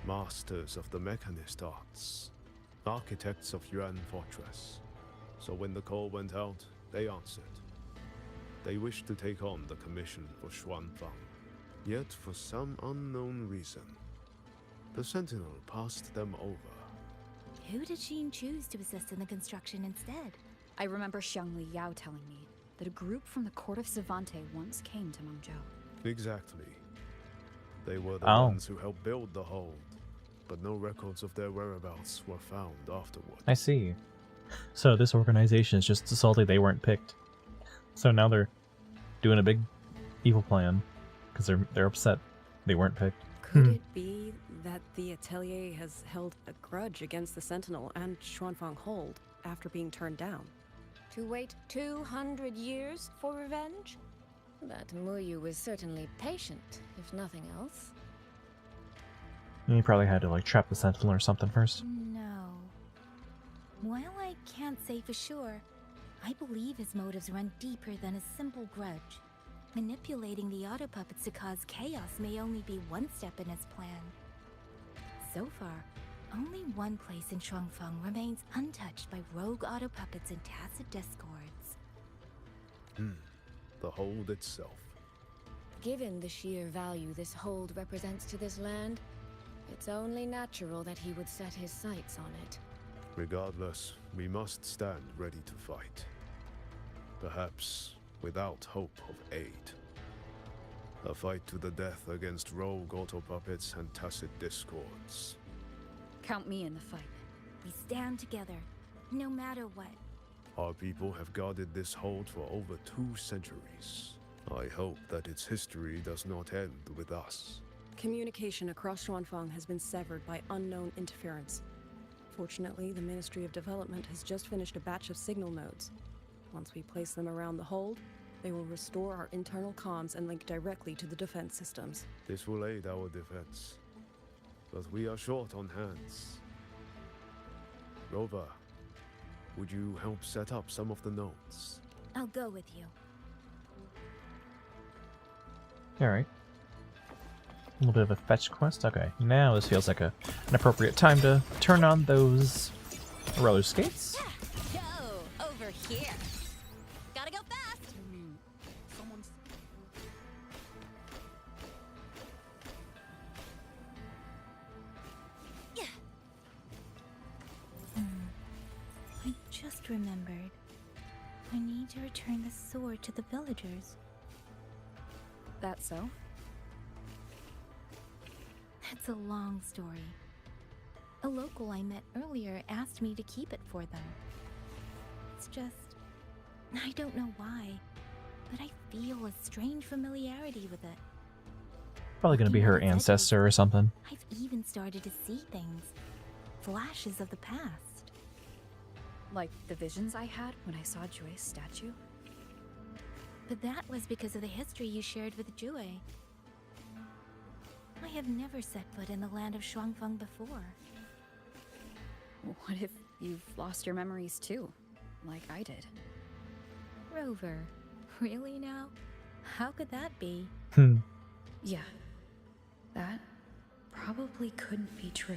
Speaker 10: Masters of the mechanist arts. Architects of Yuan Fortress. So when the call went out, they answered. They wished to take on the commission for Xuanfang. Yet, for some unknown reason, the Sentinel passed them over.
Speaker 8: Who did Sheen choose to assist in the construction instead?
Speaker 3: I remember Xiangli Yao telling me that a group from the court of Savante once came to Mengzhou.
Speaker 10: Exactly. They were the ones who helped build the hold, but no records of their whereabouts were found afterward.
Speaker 1: I see. So this organization is just salty they weren't picked. So now they're doing a big evil plan because they're upset they weren't picked.
Speaker 2: Could it be that the Atelier has held a grudge against the Sentinel and Xuanfang Hold after being turned down?
Speaker 9: To wait 200 years for revenge? That Muyu was certainly patient, if nothing else.
Speaker 1: You probably had to like trap the Sentinel or something first.
Speaker 8: No. While I can't say for sure, I believe his motives run deeper than a simple grudge. Manipulating the auto puppets to cause chaos may only be one step in his plan. So far, only one place in Shuangfeng remains untouched by rogue auto puppets and tacit discords.
Speaker 10: The hold itself.
Speaker 9: Given the sheer value this hold represents to this land, it's only natural that he would set his sights on it.
Speaker 10: Regardless, we must stand ready to fight. Perhaps without hope of aid. A fight to the death against rogue auto puppets and tacit discords.
Speaker 3: Count me in the fight.
Speaker 8: We stand together, no matter what.
Speaker 10: Our people have guarded this hold for over 2 centuries. I hope that its history does not end with us.
Speaker 2: Communication across Xuanfang has been severed by unknown interference. Fortunately, the Ministry of Development has just finished a batch of signal nodes. Once we place them around the hold, they will restore our internal comms and link directly to the defense systems.
Speaker 10: This will aid our defense. But we are short on hands. Rover, would you help set up some of the nodes?
Speaker 8: I'll go with you.
Speaker 1: Alright. A little bit of a fetch quest. Okay, now this feels like an appropriate time to turn on those roller skates.
Speaker 8: Go over here. Gotta go fast. I just remembered. I need to return the sword to the villagers.
Speaker 3: That so?
Speaker 8: That's a long story. A local I met earlier asked me to keep it for them. It's just... I don't know why, but I feel a strange familiarity with it.
Speaker 1: Probably gonna be her ancestor or something.
Speaker 8: I've even started to see things. Flashes of the past.
Speaker 3: Like the visions I had when I saw Jue's statue?
Speaker 8: But that was because of the history you shared with Jue. I have never set foot in the land of Shuangfeng before.
Speaker 3: What if you've lost your memories too, like I did?
Speaker 8: Rover, really now? How could that be?
Speaker 3: Yeah, that probably couldn't be true.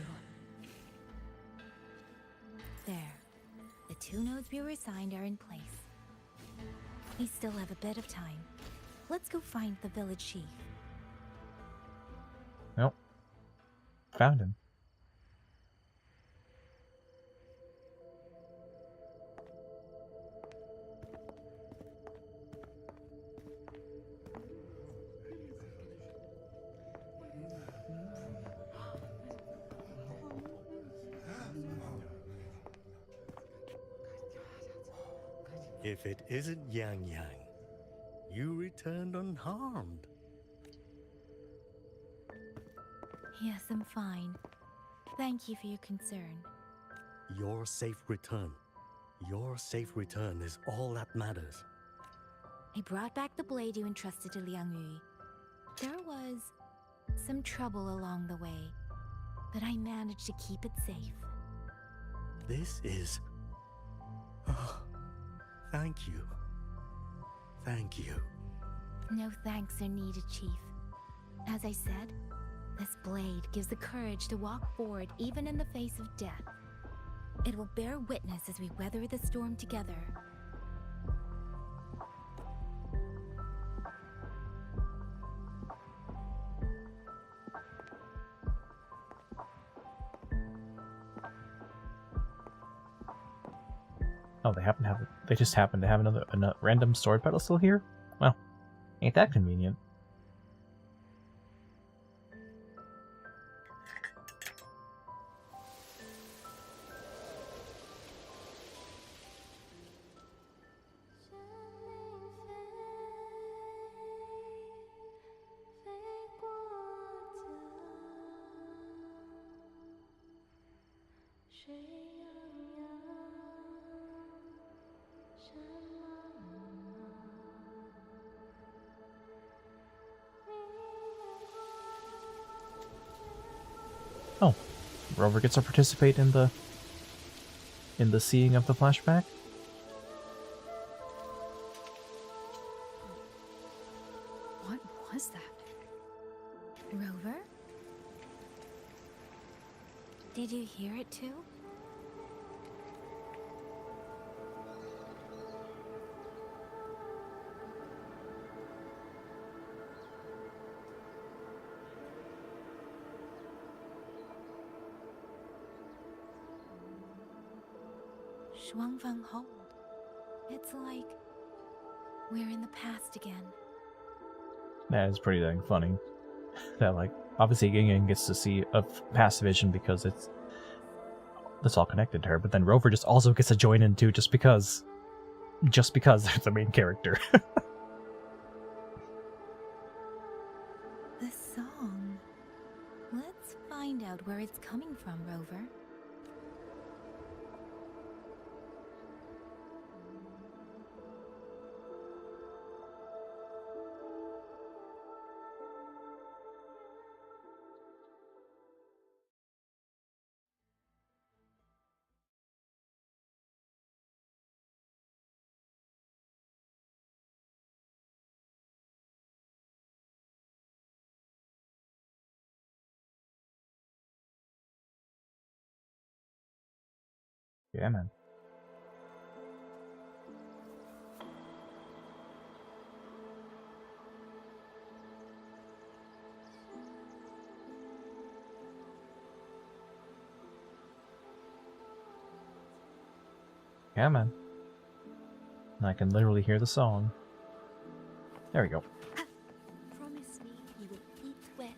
Speaker 8: There. The 2 nodes we were assigned are in place. We still have a bit of time. Let's go find the village chief.
Speaker 1: Nope. Found him.
Speaker 11: If it isn't Yangyang, you returned unharmed.
Speaker 8: Yes, I'm fine. Thank you for your concern.
Speaker 11: Your safe return. Your safe return is all that matters.
Speaker 8: I brought back the blade you entrusted to Liang Yu. There was some trouble along the way, but I managed to keep it safe.
Speaker 11: This is... thank you. Thank you.
Speaker 8: No thanks are needed, Chief. As I said, this blade gives the courage to walk forward even in the face of death. It will bear witness as we weather the storm together.
Speaker 1: Oh, they just happen to have another random sword pedestal here? Well, ain't that convenient. Oh, Rover gets to participate in the seeing of the flashback?
Speaker 3: What was that?
Speaker 8: Rover? Did you hear it too? Shuangfeng hold. It's like we're in the past again.
Speaker 1: That is pretty dang funny. That, like, obviously Yangyang gets to see a past vision because that's all connected to her, but then Rover just also gets to join in too just because they're the main character.
Speaker 8: The song. Let's find out where it's coming from, Rover.
Speaker 1: Yeah, man. Yeah, man. I can literally hear the song. There we go.
Speaker 8: Promise me you will eat well,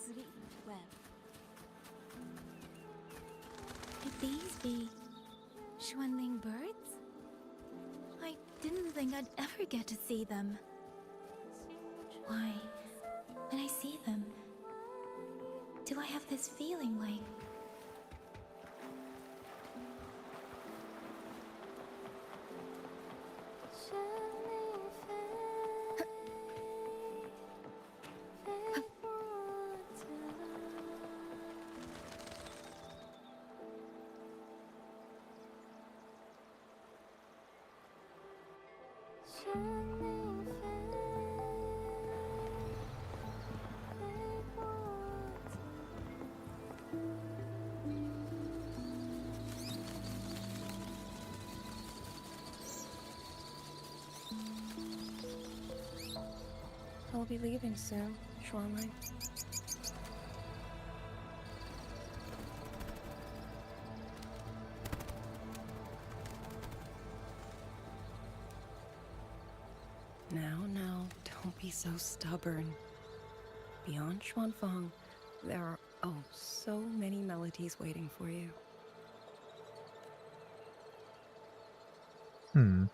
Speaker 8: sleep well. Could these be Xuanling birds? I didn't think I'd ever get to see them. Why, when I see them, do I have this feeling like...
Speaker 2: I'll be leaving soon, Xuanling. Now, don't be so stubborn. Beyond Xuanfeng, there are, oh, so many melodies waiting for you.
Speaker 1: Hmm.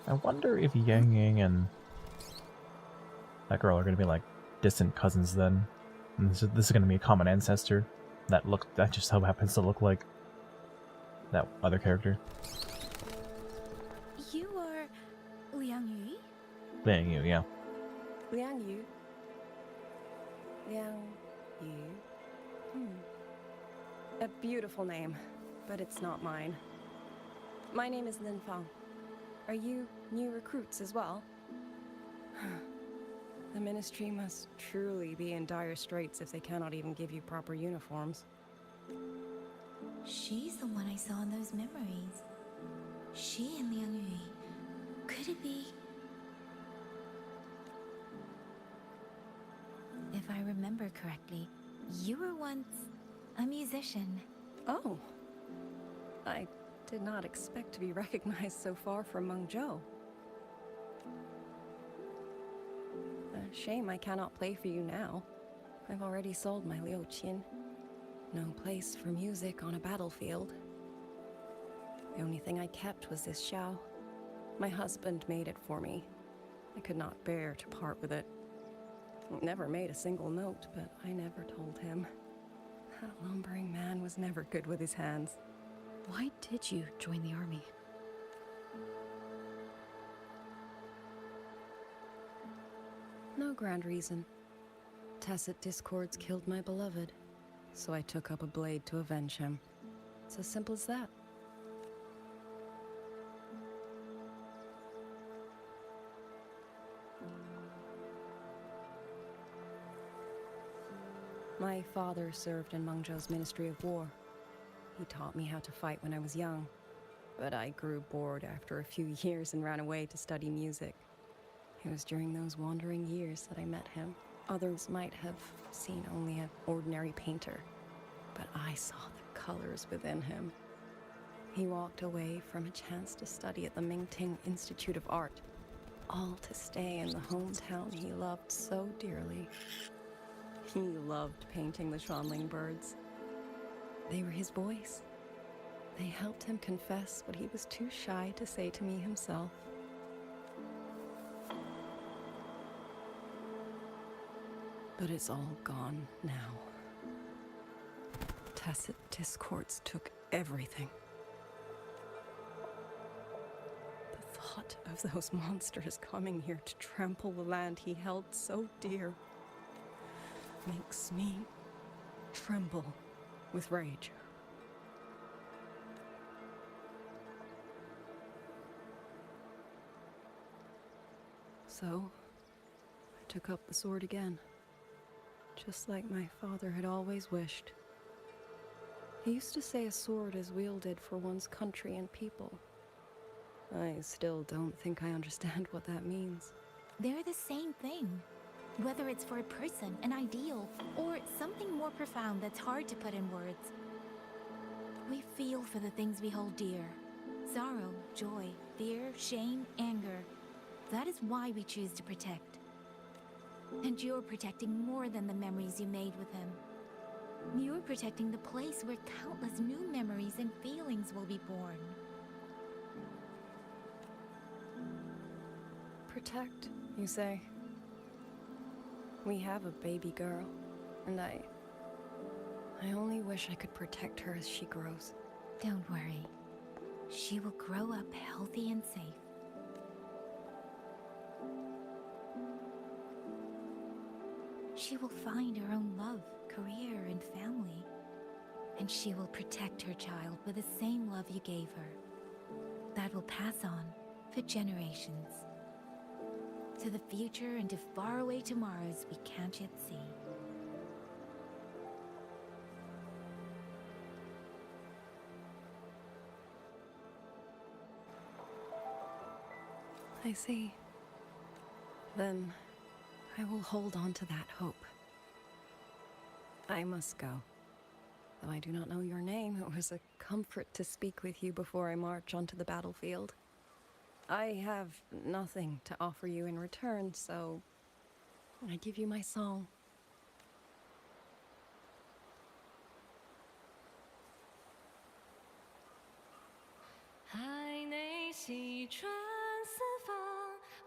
Speaker 1: I wonder if Yangyang and that girl are gonna be like distant cousins then. And this is gonna be a common ancestor that just so happens to look like that other character.
Speaker 8: You are Liang Yu?
Speaker 1: Liang Yu, yeah.
Speaker 2: Liang Yu. Liang Yu. A beautiful name, but it's not mine. My name is Lin Fang. Are you new recruits as well? The Ministry must truly be in dire straits if they cannot even give you proper uniforms.
Speaker 8: She's the one I saw in those memories. She and Liang Yu. Could it be? If I remember correctly, you were once a musician.
Speaker 2: Oh. I did not expect to be recognized so far from Mengzhou. A shame I cannot play for you now. I've already sold my Liuqin. No place for music on a battlefield. The only thing I kept was this xiao. My husband made it for me. I could not bear to part with it. It never made a single note, but I never told him. That lumbering man was never good with his hands.
Speaker 3: Why did you join the army?
Speaker 2: No grand reason. Tacit discords killed my beloved, so I took up a blade to avenge him. It's as simple as that. My father served in Mengzhou's Ministry of War. He taught me how to fight when I was young, but I grew bored after a few years and ran away to study music. It was during those wandering years that I met him. Others might have seen only an ordinary painter, but I saw the colors within him. He walked away from a chance to study at the Mingting Institute of Art, all to stay in the hometown he loved so dearly. He loved painting the Shanling birds. They were his voice. They helped him confess what he was too shy to say to me himself. But it's all gone now. Tacit discords took everything. The thought of those monsters coming here to trample the land he held so dear makes me tremble with rage. So, I took up the sword again, just like my father had always wished. He used to say a sword is wielded for one's country and people. I still don't think I understand what that means.
Speaker 8: They're the same thing. Whether it's for a person, an ideal, or something more profound that's hard to put in words. We feel for the things we hold dear. Sorrow, joy, fear, shame, anger. That is why we choose to protect. And you're protecting more than the memories you made with him. You're protecting the place where countless new memories and feelings will be born.
Speaker 2: Protect, you say? We have a baby girl, and I only wish I could protect her as she grows.
Speaker 8: Don't worry. She will grow up healthy and safe. She will find her own love, career, and family. And she will protect her child with the same love you gave her. That will pass on for generations. To the future and to faraway tomorrows we can't yet see.
Speaker 2: I see. Then I will hold on to that hope. I must go. Though I do not know your name, it was a comfort to speak with you before I march onto the battlefield. I have nothing to offer you in return, so I give you my song.
Speaker 12: 起春四方，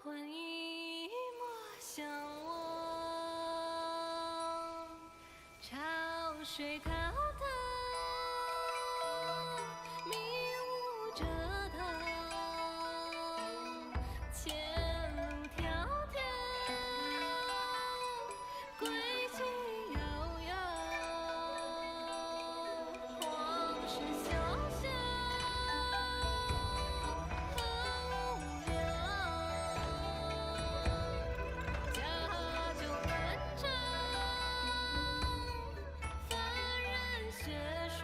Speaker 12: 换一抹相望。潮水滔滔，迷雾遮挡，前路迢迢，归期遥遥，往事潇潇，很无聊。假酒漫长，幡然雪霜。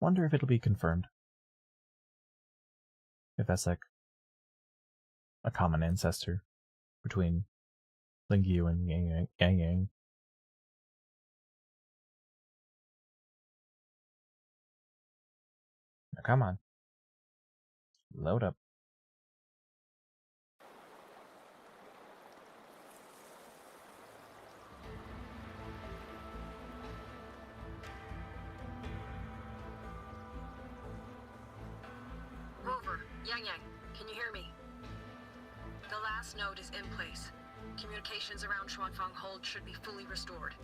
Speaker 1: Wonder if it'll be confirmed. If that's like a common ancestor between Lingyu and Yangyang. Now, come on. Load up.
Speaker 2: Rover, Yangyang, can you hear me? The last node is in place. Communications around Xuanfang Hold should be fully restored.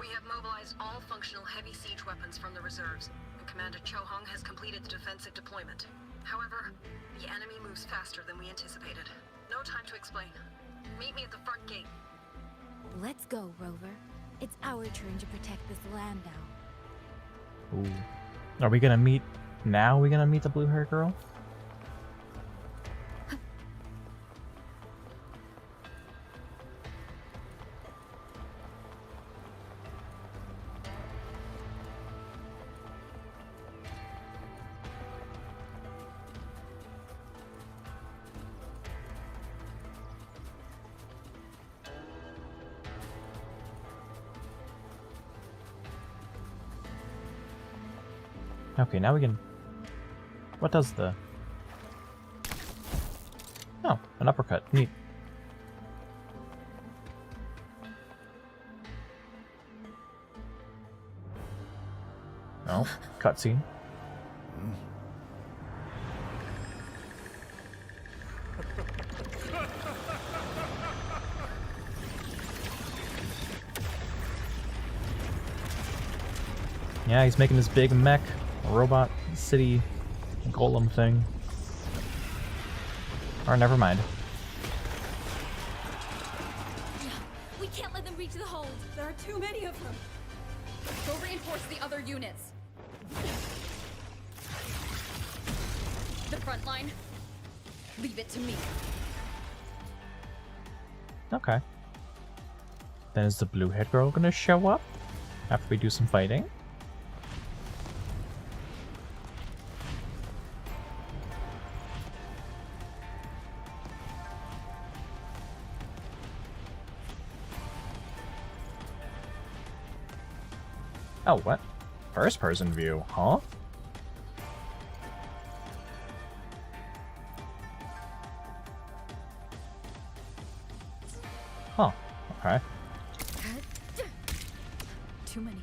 Speaker 2: We have mobilized all functional heavy siege weapons from the reserves, and Commander Chohong has completed the defensive deployment. However, the enemy moves faster than we anticipated. No time to explain. Meet me at the front gate.
Speaker 8: Let's go, Rover. It's our turn to protect this land now.
Speaker 1: Ooh. Are we gonna meet now? Are we gonna meet the blue hair girl? Okay, now we can... What does the... Oh, an uppercut. Neat. Oh, cutscene. Yeah, he's making this big mech robot city golem thing. Or never mind.
Speaker 3: We can't let them reach the hold.
Speaker 2: There are too many of them.
Speaker 3: Go reinforce the other units. The front line. Leave it to me.
Speaker 1: Okay. Then is the blue head girl gonna show up after we do some fighting? Oh, what? First person view, huh? Huh, okay.
Speaker 3: Too many.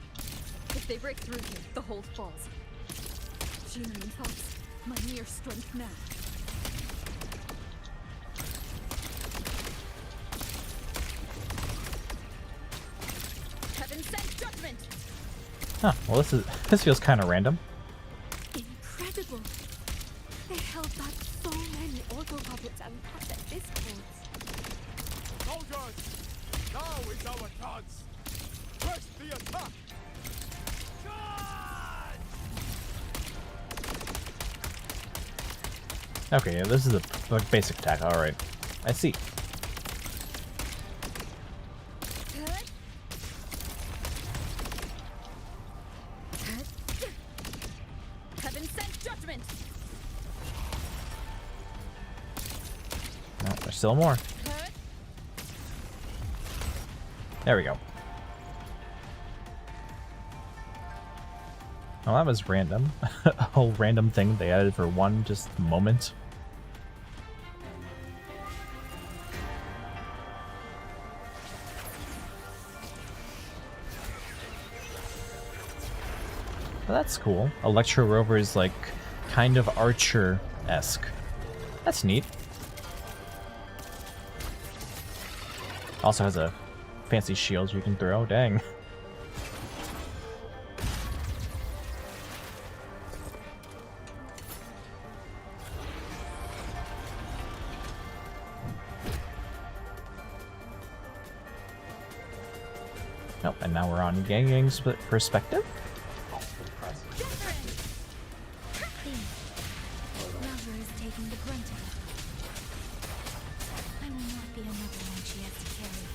Speaker 3: If they break through here, the hold falls. Genuine thoughts. My mere strength now. Heaven sent judgment!
Speaker 1: Huh, well this feels kind of random.
Speaker 3: Incredible! They held back so many orgo puppets and puppet discords.
Speaker 10: Soldiers! Now is our chance! Press the attack!
Speaker 1: Okay, yeah, this is a like, basic attack, alright. I see.
Speaker 3: Heaven sent judgment.
Speaker 1: No, there's still more. There we go. Well, that was random. A whole random thing they added for one just moment. Well, that's cool. Electro Rover is like kind of Archer-esque. That's neat. Also has a fancy shield you can throw. Dang. Nope, and now we're on Yangyang's perspective.
Speaker 8: Lover is taking the brunt of it. I will not be another one she has to carry.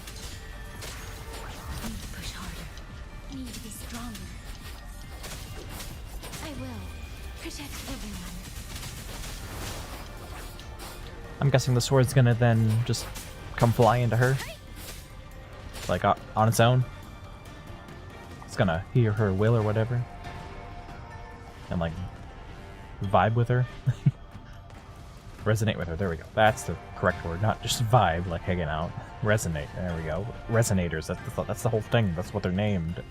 Speaker 8: Need to push harder. Need to be stronger. I will protect everyone.
Speaker 1: I'm guessing the sword's gonna then just come fly into her. Like on its own. It's gonna hear her will or whatever. And like vibe with her. Resonate with her, there we go. That's the correct word, not just vibe, like hanging out. Resonate, there we go. Resonators, that's the whole thing, that's what they're named.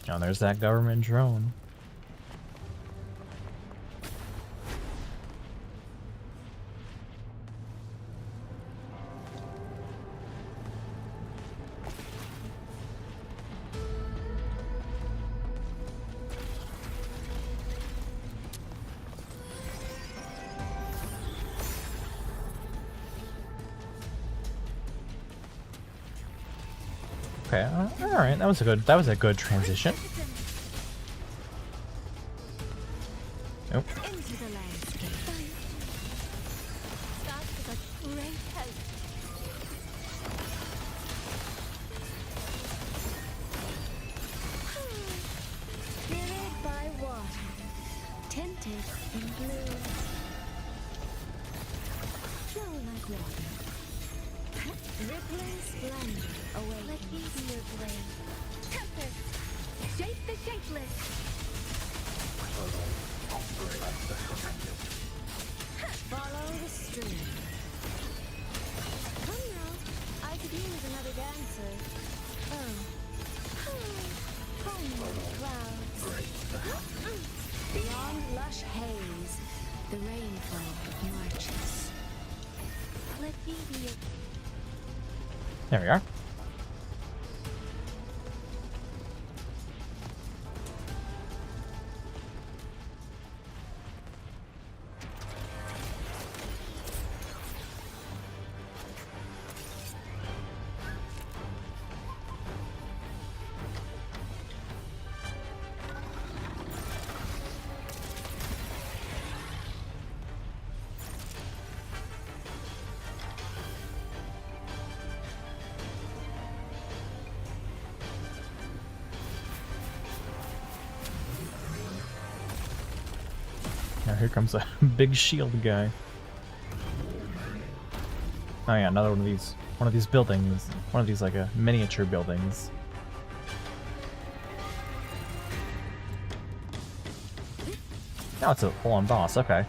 Speaker 1: Now there's that government drone. Okay, alright, that was a good transition. Nope.
Speaker 8: Into the landscape. That was a great help.
Speaker 12: Spirit by water, tinted in blue. Flow like water. Rippling splendor away.
Speaker 8: Let me be your blade.
Speaker 12: Tempest, shape the shapeless. Follow the stream. Come now, I could use another dancer. Oh. Homely clouds. Beyond lush haze, the rainfall marches.
Speaker 8: Let me be your...
Speaker 1: There we are. Now here comes a big shield guy. Oh yeah, another one of these buildings. One of these like a miniature buildings. Now it's a full-on boss, okay.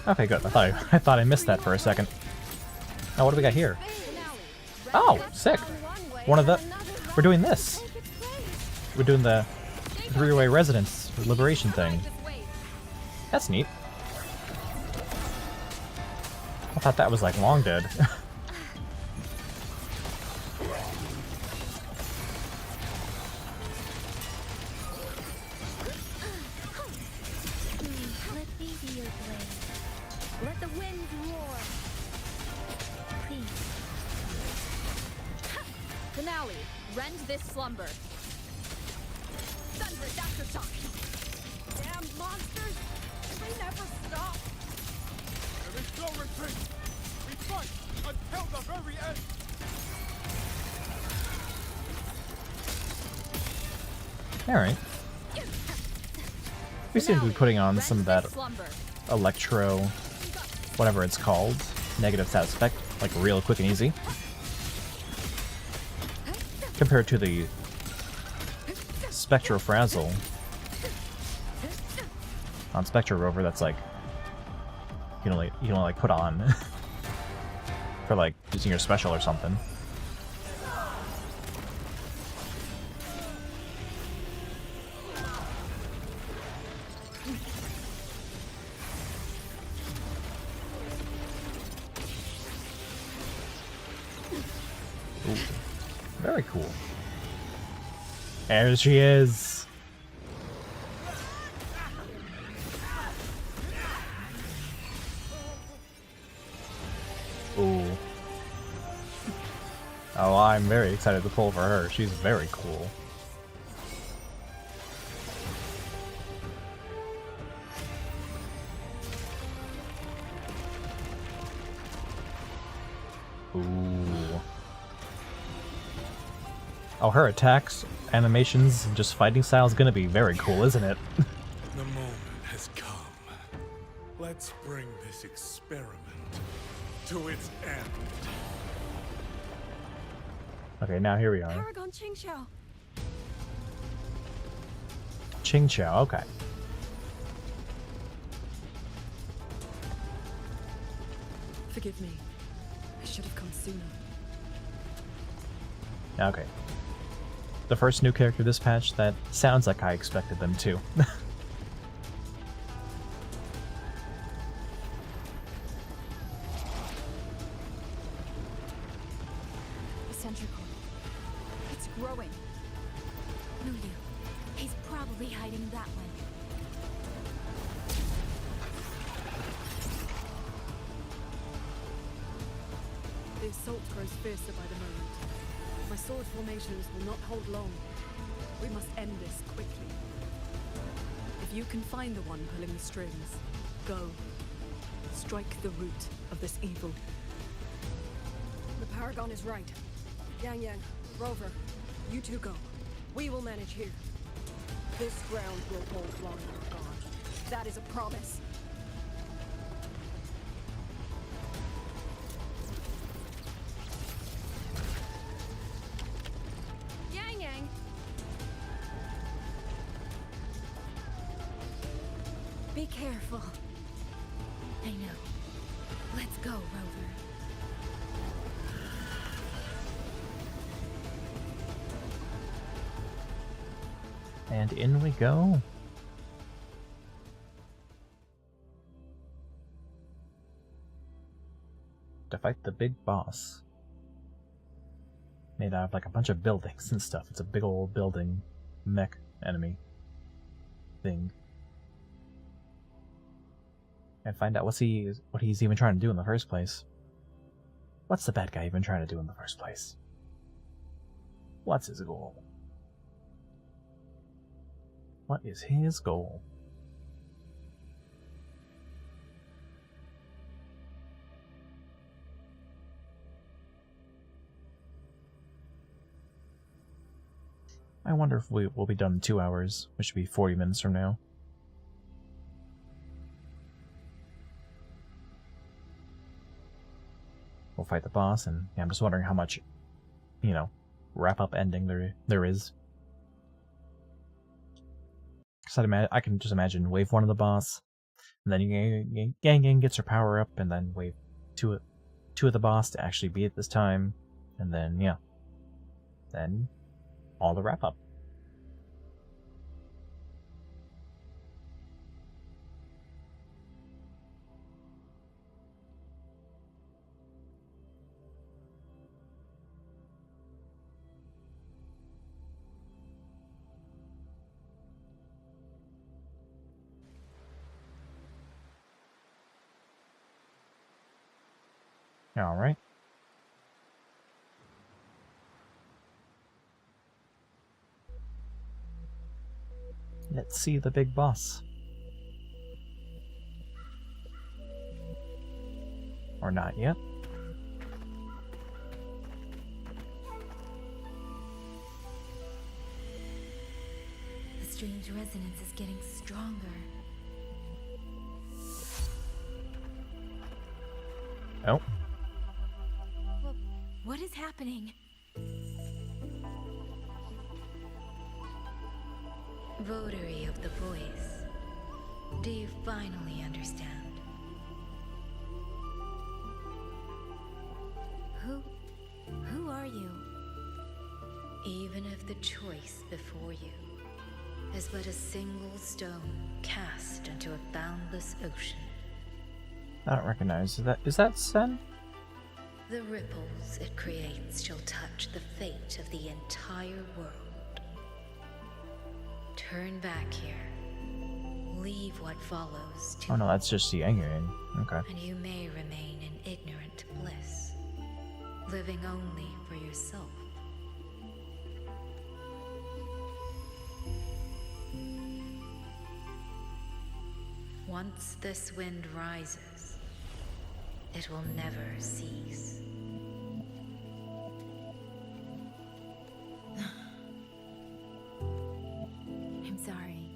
Speaker 1: Okay, good. I thought I missed that for a second. Oh, what do we got here? Oh, sick. We're doing this. We're doing the three-way residence liberation thing. That's neat. I thought that was like long dead.
Speaker 8: Let me be your blade.
Speaker 12: Let the wind roar.
Speaker 8: Please.
Speaker 12: The
Speaker 3: rend this slumber. Thunderous aftershock.
Speaker 2: Damn monsters! They never stop!
Speaker 10: There is no retreat! We fight until the very end!
Speaker 1: Alright. We seem to be putting on some of that electro, whatever it's called, negative stat effect, like real quick and easy. Compared to the Spectrofrazzle on Spectre Rover, that's like you can only like put on for like using your special or something. Ooh, very cool. There she is. Ooh. Oh, I'm very excited to pull for her. She's very cool. Ooh. Oh, her attacks, animations, and just fighting style is gonna be very cool, isn't it?
Speaker 6: The moment has come. Let's bring this experiment to its end.
Speaker 1: Okay, now here we are.
Speaker 2: Paragon Qingqiao.
Speaker 1: Qingqiao, okay.
Speaker 2: Forgive me. I should have come sooner.
Speaker 1: Okay. The first new character this patch that sounds like I expected them to.
Speaker 3: Eccentrical. It's growing.
Speaker 8: Muyu. He's probably hiding that way.
Speaker 2: The assault grows fiercer by the moment. My sword formations will not hold long. We must end this quickly. If you can find the one pulling the strings, go. Strike the root of this evil. The Paragon is right. Yangyang, Rover, you two go. We will manage here. This ground will hold long enough, God. That is a promise.
Speaker 9: Yangyang!
Speaker 8: Be careful. I know. Let's go, Rover.
Speaker 1: And in we go. To fight the big boss. Made out of like a bunch of buildings and stuff. It's a big old building mech enemy thing. And find out what he's even trying to do in the first place. What's the bad guy even trying to do in the first place? What's his goal? What is his goal? I wonder if we'll be done in 2 hours, which should be 40 minutes from now. We'll fight the boss, and yeah, I'm just wondering how much, you know, wrap-up ending there is. Because I can just imagine wave 1 of the boss, and then Yangyang gets her power up, and then wave 2 of the boss to actually beat it this time, and then, yeah. Then, all the wrap-up. Alright. Let's see the big boss. Or not yet.
Speaker 8: The strange resonance is getting stronger.
Speaker 1: Oh.
Speaker 8: What is happening? Votary of the voice. Do you finally understand? Who are you? Even if the choice before you is but a single stone cast into a boundless ocean.
Speaker 1: I don't recognize that. Is that Sen?
Speaker 8: The ripples it creates shall touch the fate of the entire world. Turn back here. Leave what follows to
Speaker 1: Oh no, that's just the Yangyang. Okay.
Speaker 8: and you may remain in ignorant bliss, living only for yourself. Once this wind rises, it will never cease. I'm sorry.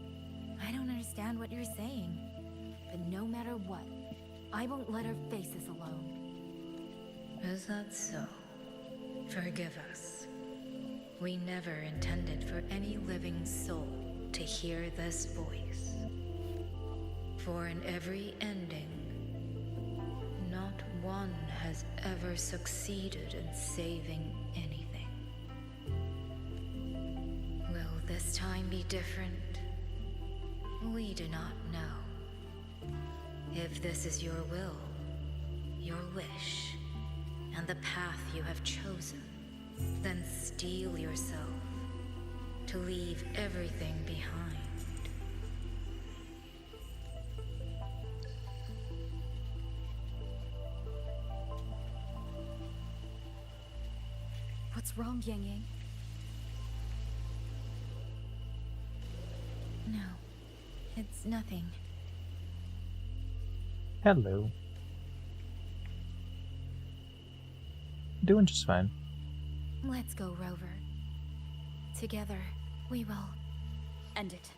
Speaker 8: I don't understand what you're saying. But no matter what, I won't let our faces alone. Is that so? Forgive us. We never intended for any living soul to hear this voice. For in every ending, not one has ever succeeded in saving anything. Will this time be different? We do not know. If this is your will, your wish, and the path you have chosen, then steel yourself to leave everything behind.
Speaker 3: What's wrong, Yangyang?
Speaker 8: No, it's nothing.
Speaker 1: Hello. Doing just fine.
Speaker 8: Let's go, Rover. Together, we will
Speaker 3: End it.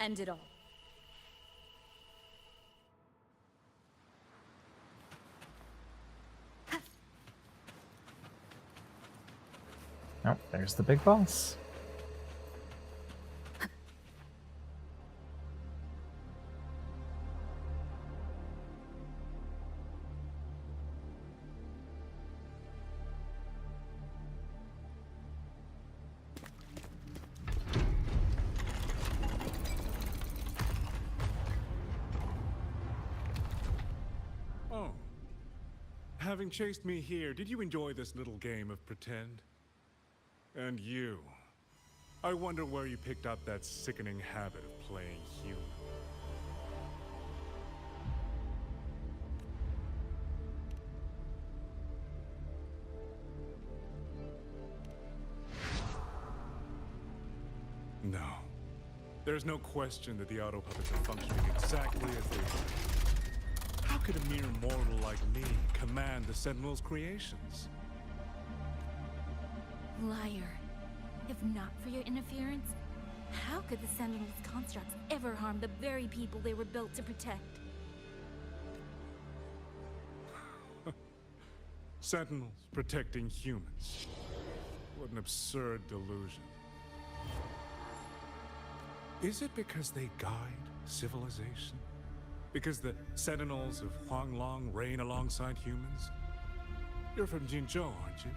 Speaker 3: End it all.
Speaker 1: Oh, there's the big boss.
Speaker 6: Oh. Having chased me here, did you enjoy this little game of pretend? And you. I wonder where you picked up that sickening habit of playing human. No. There's no question that the auto puppets are functioning exactly as they should. How could a mere mortal like me command the Sentinel's creations?
Speaker 8: Liar. If not for your interference, how could the Sentinel's constructs ever harm the very people they were built to protect?
Speaker 6: Sentinels protecting humans. What an absurd delusion. Is it because they guide civilization? Because the Sentinels of Huanglong reign alongside humans? You're from Jinzhou, aren't you?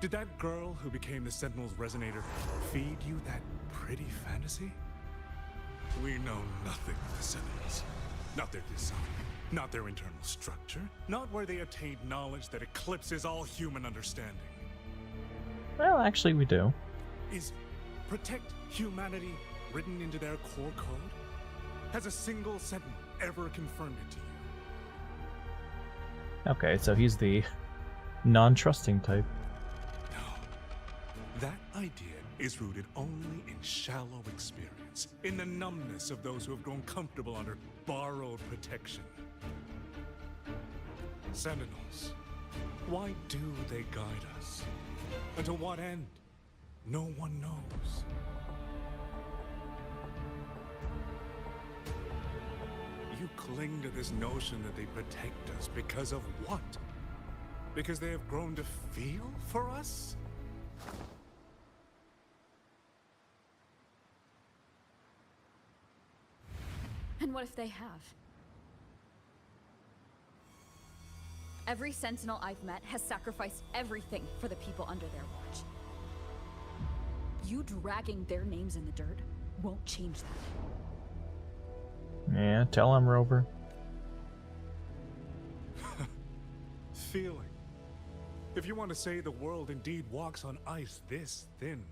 Speaker 6: Did that girl who became the Sentinel's resonator feed you that pretty fantasy? We know nothing of the Sentinels. Not their design, not their internal structure, not where they attained knowledge that eclipses all human understanding.
Speaker 1: Well, actually, we do.
Speaker 6: Is protect humanity written into their core code? Has a single Sentinel ever confirmed it to you?
Speaker 1: Okay, so he's the non-trusting type.
Speaker 6: No. That idea is rooted only in shallow experience. ignorance, in the numbness of those who have grown comfortable under borrowed protection. Sentinels, why do they guide us? And to what end? No one knows. You cling to this notion that they protect us because of what? Because they have grown to feel for us?
Speaker 3: And what if they have? Every Sentinel I've met has sacrificed everything for the people under their watch. You dragging their names in the dirt won't change that.
Speaker 1: Yeah, tell him, Rover.
Speaker 6: Feeling. If you want to say the world indeed walks on ice this thin.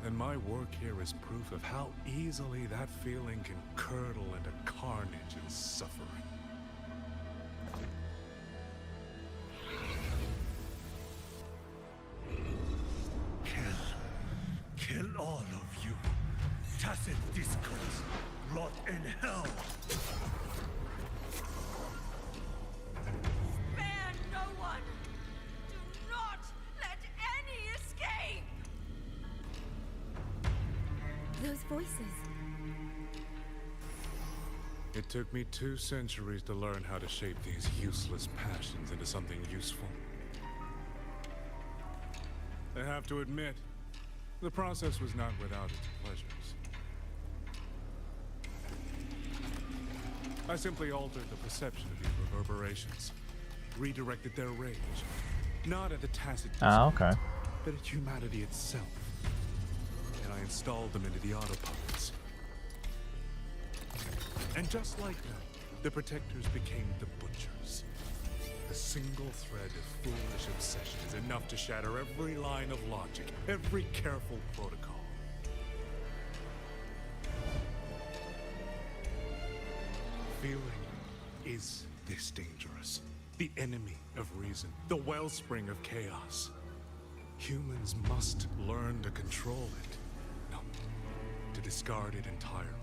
Speaker 6: And my work here is proof of how easily that feeling can curdle into carnage and suffering.
Speaker 13: Kill all of you. Tacit discourse, rot in hell.
Speaker 12: Spare no one! Do not let any escape!
Speaker 8: Those voices.
Speaker 6: It took me 2 centuries to learn how to shape these useless passions into something useful. I have to admit, the process was not without its pleasures. I simply altered the perception of these reverberations, redirected their rage, not at the tacit
Speaker 1: Okay.
Speaker 6: but at humanity itself. And I installed them into the autopilots. And just like that, the protectors became the butchers. A single thread of foolish obsession is enough to shatter every line of logic, every careful protocol. Feeling is this dangerous. The enemy of reason, the wellspring of chaos. Humans must learn to control it. No, to discard it entirely.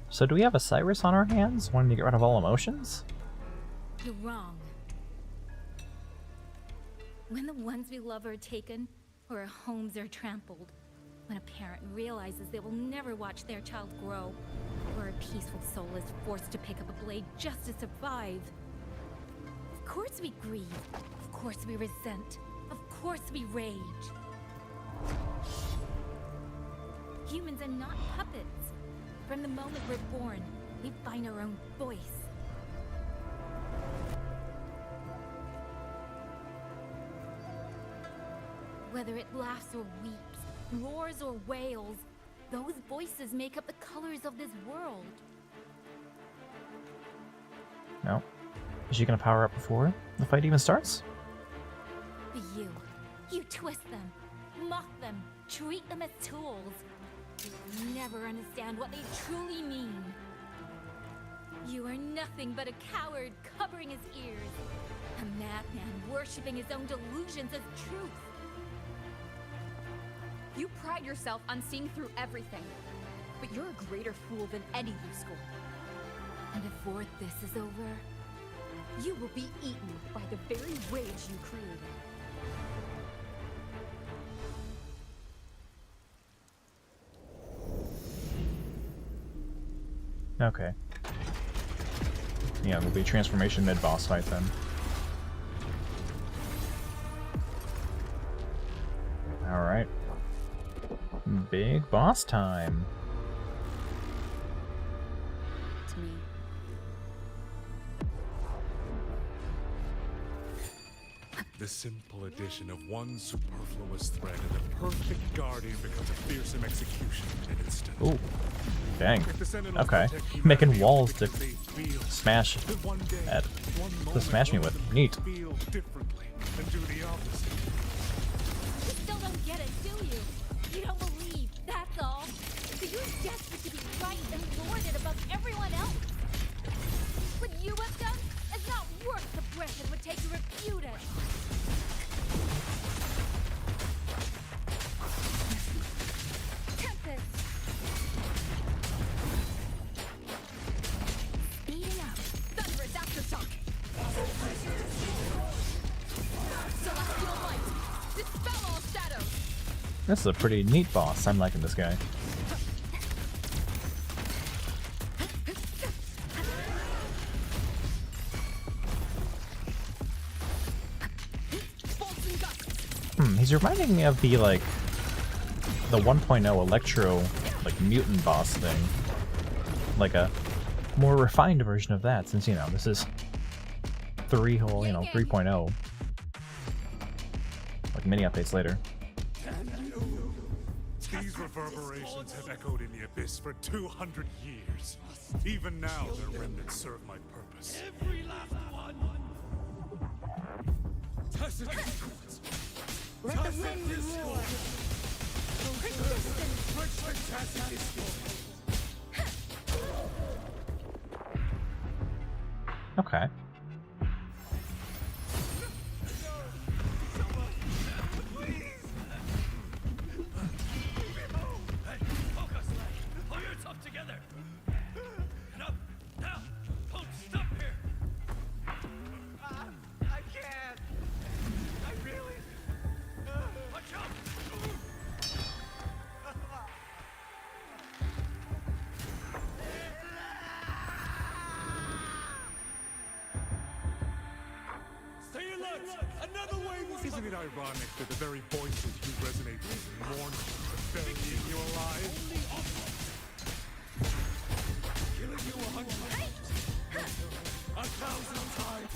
Speaker 1: So do we have a Cyrus on our hands, wanting to get rid of all emotions?
Speaker 8: You're wrong. When the ones we love are taken, or our homes are trampled, when a parent realizes they will never watch their child grow, or a peaceful soul is forced to pick up a blade just to survive. Of course we grieve. Of course we resent. Of course we rage. Humans are not puppets. From the moment we're born, we find our own voice. Whether it laughs or weeps, roars or wails, those voices make up the colors of this world.
Speaker 1: No. Is she gonna power up before the fight even starts?
Speaker 8: But you twist them, mock them, treat them as tools. You never understand what they truly mean. You are nothing but a coward covering his ears, a madman worshipping his own delusions as truth.
Speaker 3: You pride yourself on seeing through everything, but you're a greater fool than any you scorn.
Speaker 8: And before this is over,
Speaker 3: You will be eaten by the very rage you created.
Speaker 1: Okay. Yeah, there'll be transformation mid-boss fight then. Alright. Big boss time.
Speaker 3: To me.
Speaker 6: The simple addition of one superfluous thread and the perfect guardian becomes a fearsome execution in an instant.
Speaker 1: Ooh. Dang.
Speaker 6: If the Sentinels
Speaker 1: Okay.
Speaker 6: protect humanity,
Speaker 1: Making walls to
Speaker 6: because they feel,
Speaker 1: smash
Speaker 6: then one day,
Speaker 1: at.
Speaker 6: one
Speaker 1: To
Speaker 6: moment,
Speaker 1: smash me
Speaker 6: one
Speaker 1: with.
Speaker 6: of them
Speaker 1: Neat.
Speaker 6: Feel differently and do the opposite.
Speaker 8: you still don't get it, do you? You don't believe, that's all. So you're desperate to be right and lord it above everyone else. What you have done is not worth the breath it would take to refute it.
Speaker 1: This is a pretty neat boss. I'm liking this guy. He's reminding me of the, like, the 1.0 Electro, like, mutant boss thing. Like a more refined version of that, since, you know, this is 3.0. Like, mini updates later.
Speaker 6: These reverberations have echoed in the abyss for 200 years. Even now, their remnants serve my purpose.
Speaker 13: Every last one. Tacit discords.
Speaker 12: Let the wind roar.
Speaker 13: Tacit discords.
Speaker 1: Okay.
Speaker 6: Isn't it ironic that the very voices you resonate with mourn for burying you alive?
Speaker 13: Killing you 100 times. 1,000 times.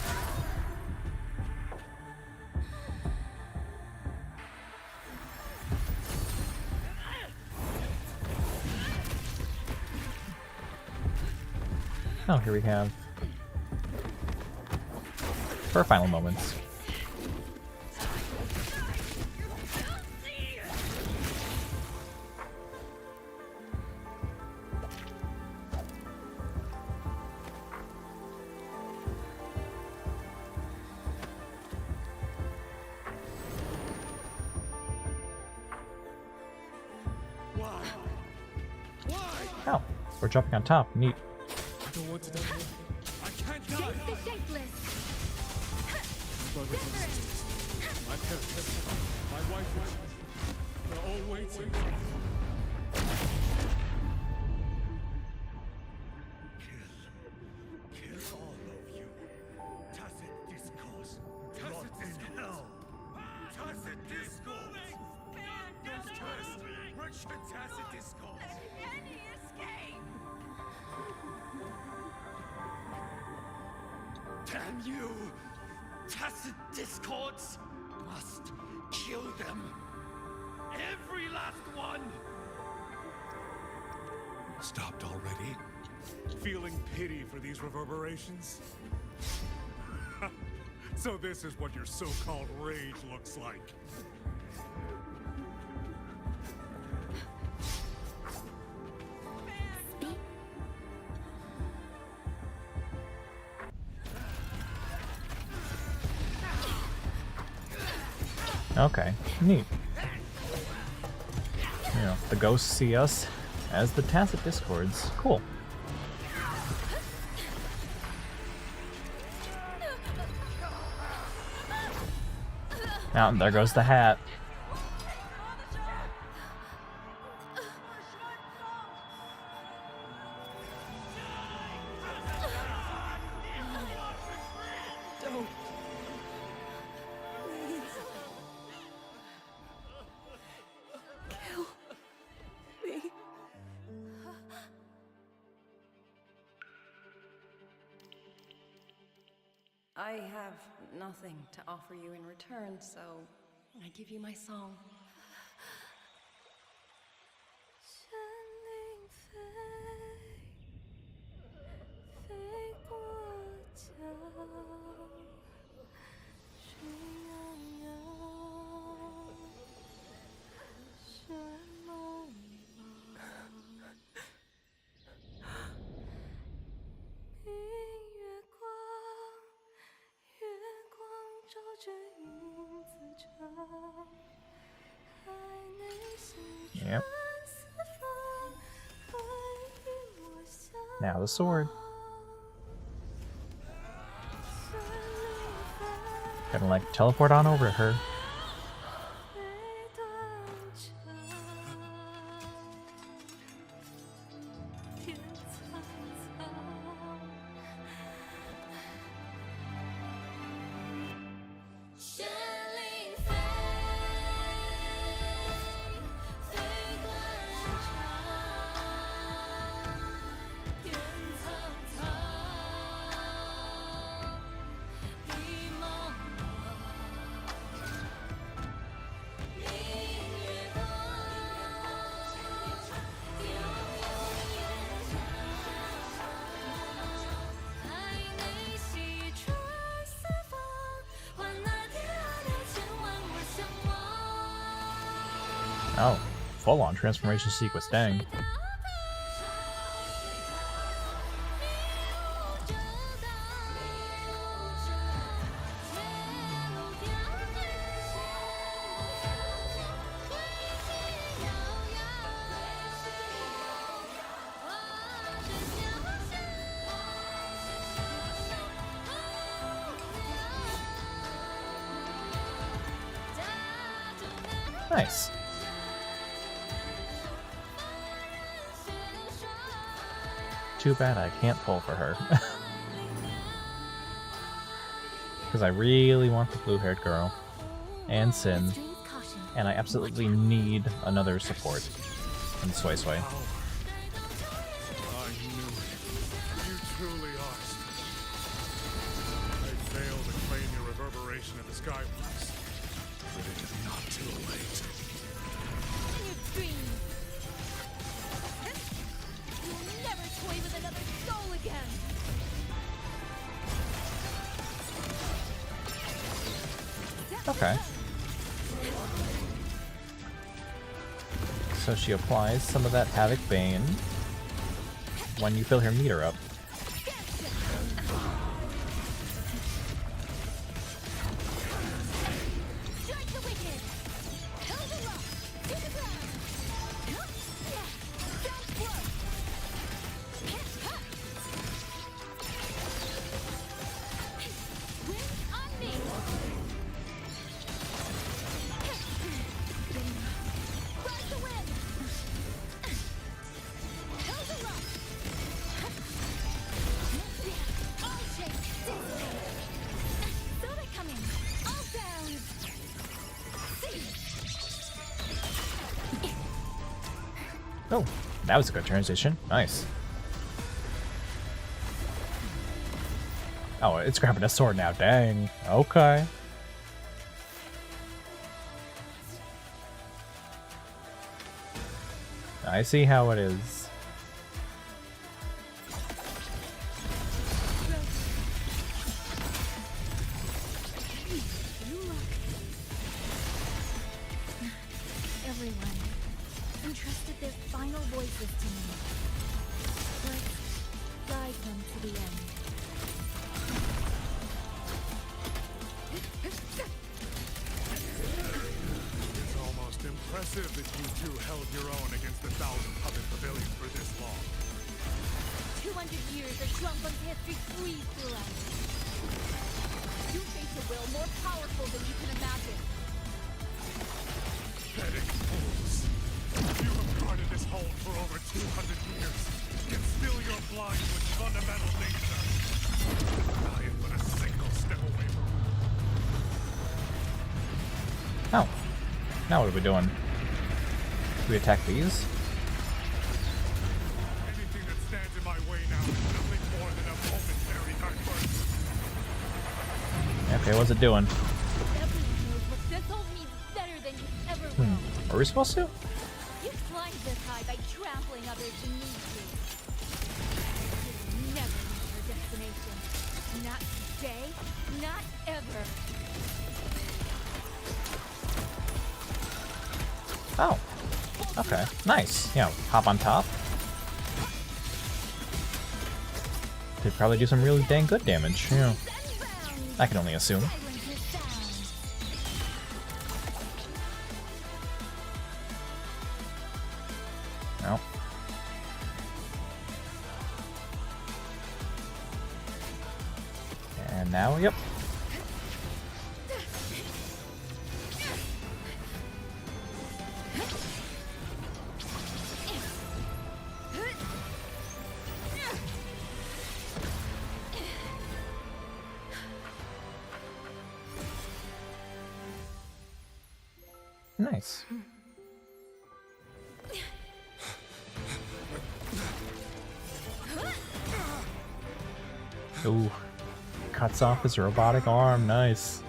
Speaker 1: Oh, here we have for our final moments. Oh, we're jumping on top. Neat.
Speaker 13: I don't want to die. I can't die.
Speaker 12: The shapeless.
Speaker 13: Brothers and sisters, my parents, my wife, they're all waiting. Kill all of you. Tacit discourse. Rot in hell. Tacit discourse. Those cursed, wretched tacit discourse.
Speaker 12: Any escape.
Speaker 13: Damn you! Tacit discords must kill them. Every last one!
Speaker 6: Stopped already? Feeling pity for these reverberations? So this is what your so-called rage looks like.
Speaker 1: Okay, neat. You know, the ghosts see us as the Tacit Discords. Cool. Now, there goes the hat.
Speaker 2: I have nothing to offer you in return, so I give you my song.
Speaker 1: Yep. Now the sword. Gonna like teleport on over to her. Oh, full-on transformation sequence, dang. Nice. Too bad I can't pull for her. Because I really want the blue-haired girl. And Sin. And I absolutely need another support. And Sway Sway.
Speaker 6: I knew it. You truly are. I failed to claim your reverberation of the skyworks. But it is not too late.
Speaker 12: You'll never toy with another soul again.
Speaker 1: Okay. So she applies some of that Havoc Bane when you fill her meter up. Oh, that was a good transition. Nice. Oh, it's grabbing a sword now. Dang. Okay. I see how it is.
Speaker 8: Everyone entrusted their final voices to me. Let's guide them to the end.
Speaker 6: It's almost impressive that you two held your own against the 1,000 puppet pavilion for this long.
Speaker 12: 200 years of Shuangfeng's history breathe through us. You face a will more powerful than you can imagine.
Speaker 6: Pathetic fools. You have guarded this hold for over 200 years, yet still you're blind to its fundamental nature. I am but a single step away from you.
Speaker 1: Oh. Now what are we doing? Do we attack these?
Speaker 6: Anything that stands in my way now is nothing more than a momentary outburst.
Speaker 1: Okay, what's it doing?
Speaker 12: Everyone knows what this hold means better than you ever will.
Speaker 1: Are we supposed to?
Speaker 12: You climbed this high by trampling others beneath you. You'll never reach your destination. Not today, not ever.
Speaker 1: Oh. Okay. Nice. Yeah, hop on top. Could probably do some really dang good damage. Yeah. I can only assume. No. And now, yep. Nice. Ooh. Cuts off his robotic arm. Nice.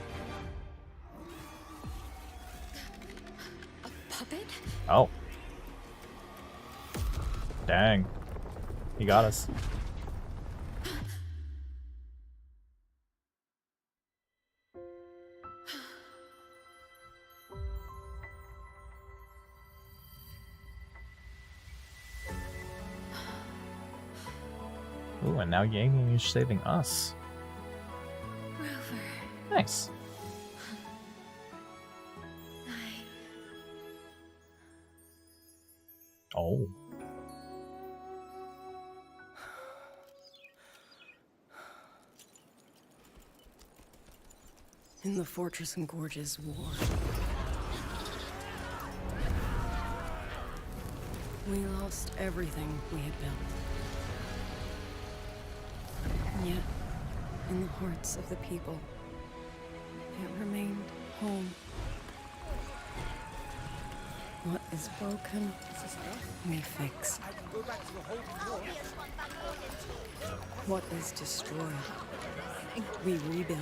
Speaker 3: A puppet?
Speaker 1: Oh. Dang. He got us. Ooh, and now Yangyang is saving us.
Speaker 8: Rover.
Speaker 1: Nice. Oh.
Speaker 2: In the Fortress and Gorge's war, we lost everything we had built. And yet, in the hearts of the people, it remained home. What is broken, we fix. What is destroyed, we rebuild.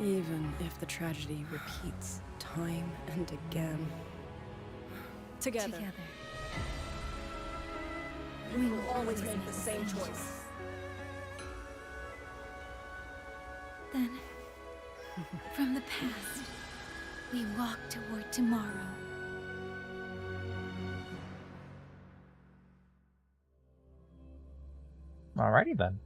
Speaker 2: Even if the tragedy repeats time and again. Together. We will always make the same choice.
Speaker 8: Then, from the past, we walk toward tomorrow.
Speaker 1: Alrighty then.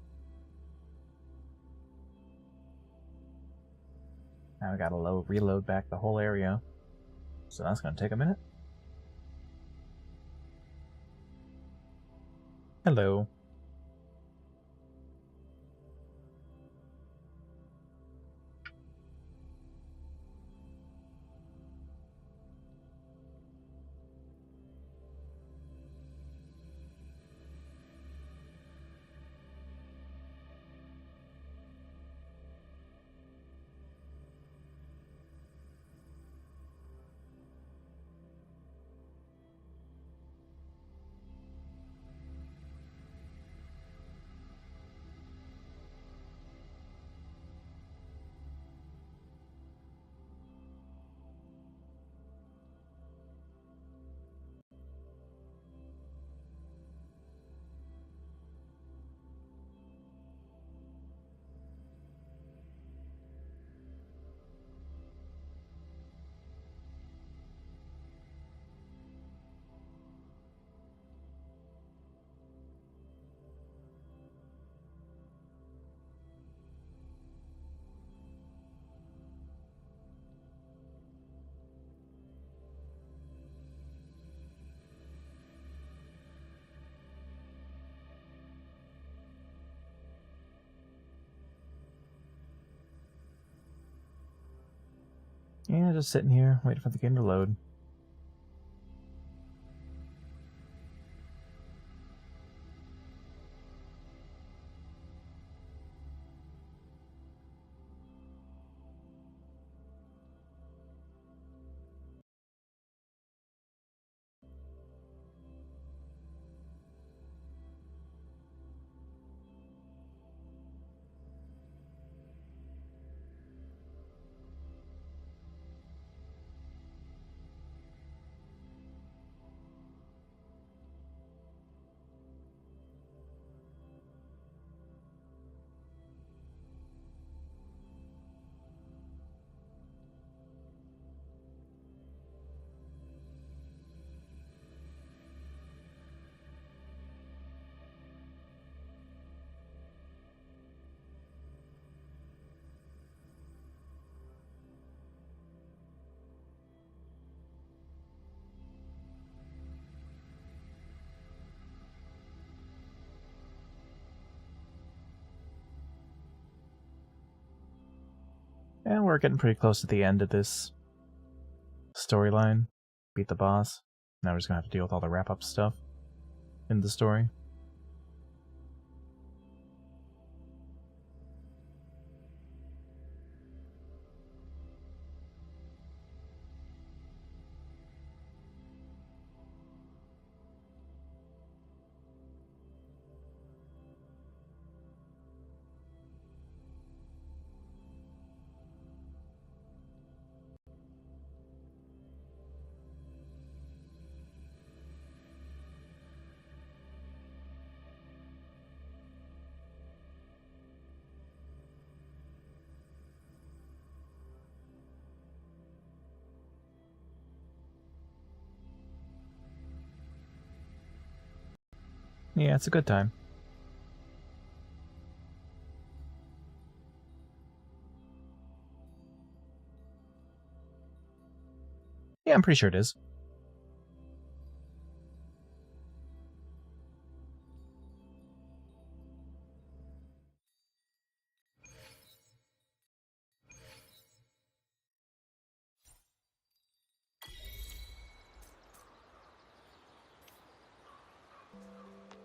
Speaker 1: Now we gotta reload back the whole area. So that's gonna take a minute. Hello. Yeah, just sitting here, waiting for the game to load. And we're getting pretty close to the end of this storyline. Beat the boss. Now we're just gonna have to deal with all the wrap-up stuff in the story. Yeah, it's a good time. Yeah, I'm pretty sure it is.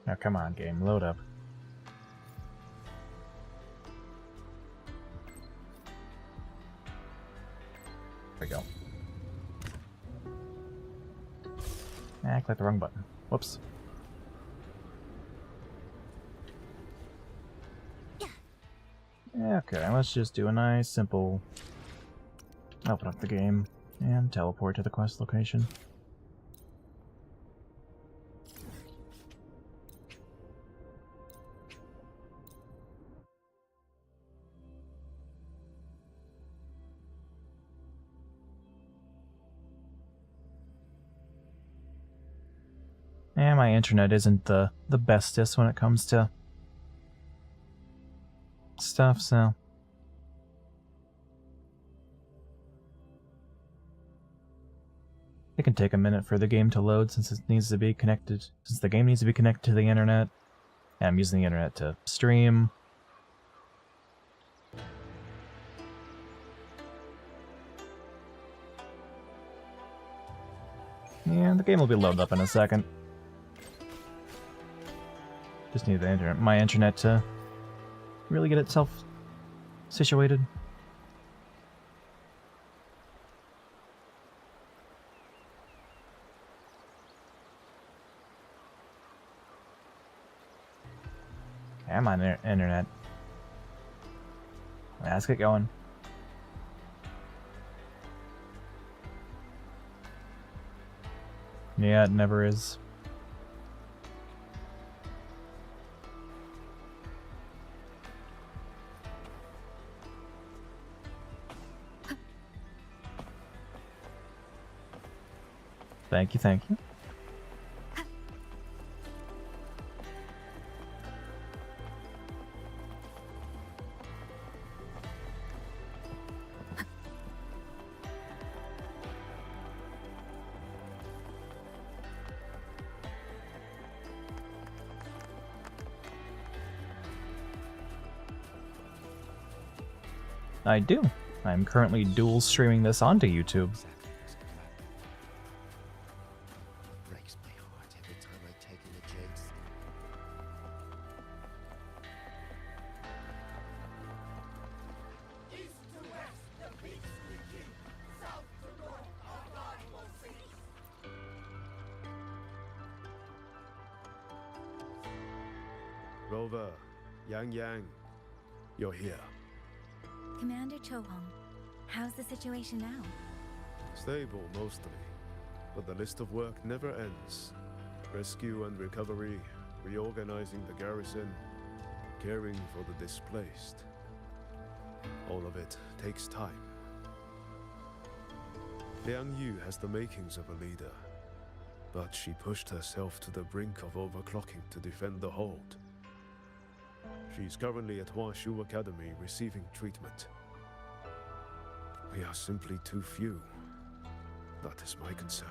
Speaker 1: Now, come on, game, load up. There we go. I clicked the wrong button. Whoops. Okay, let's just do a nice, simple... Open up the game and teleport to the quest location. And my internet isn't the bestest when it comes to stuff, so... It can take a minute for the game to load since it needs to be connected, since the game needs to be connected to the internet. And I'm using the internet to stream. And the game will be loaded up in a second. Just need the my internet to really get itself situated. Okay, I'm on internet. Let's get going. Yeah, it never is. Thank you, thank you. I do. I'm currently dual streaming this onto YouTube.
Speaker 7: Breaks my heart every time I take in the Jade's. East to west, the beats we keep. South to north, our God will cease.
Speaker 10: Rover, Yangyang, you're here.
Speaker 8: Commander Chohong, how's the situation now?
Speaker 10: Stable, mostly. But the list of work never ends. Rescue and recovery, reorganizing the garrison, caring for the displaced. All of it takes time. Liang Yu has the makings of a leader, but she pushed herself to the brink of overclocking to defend the hold. She's currently at Huashu Academy receiving treatment. We are simply too few. That is my concern.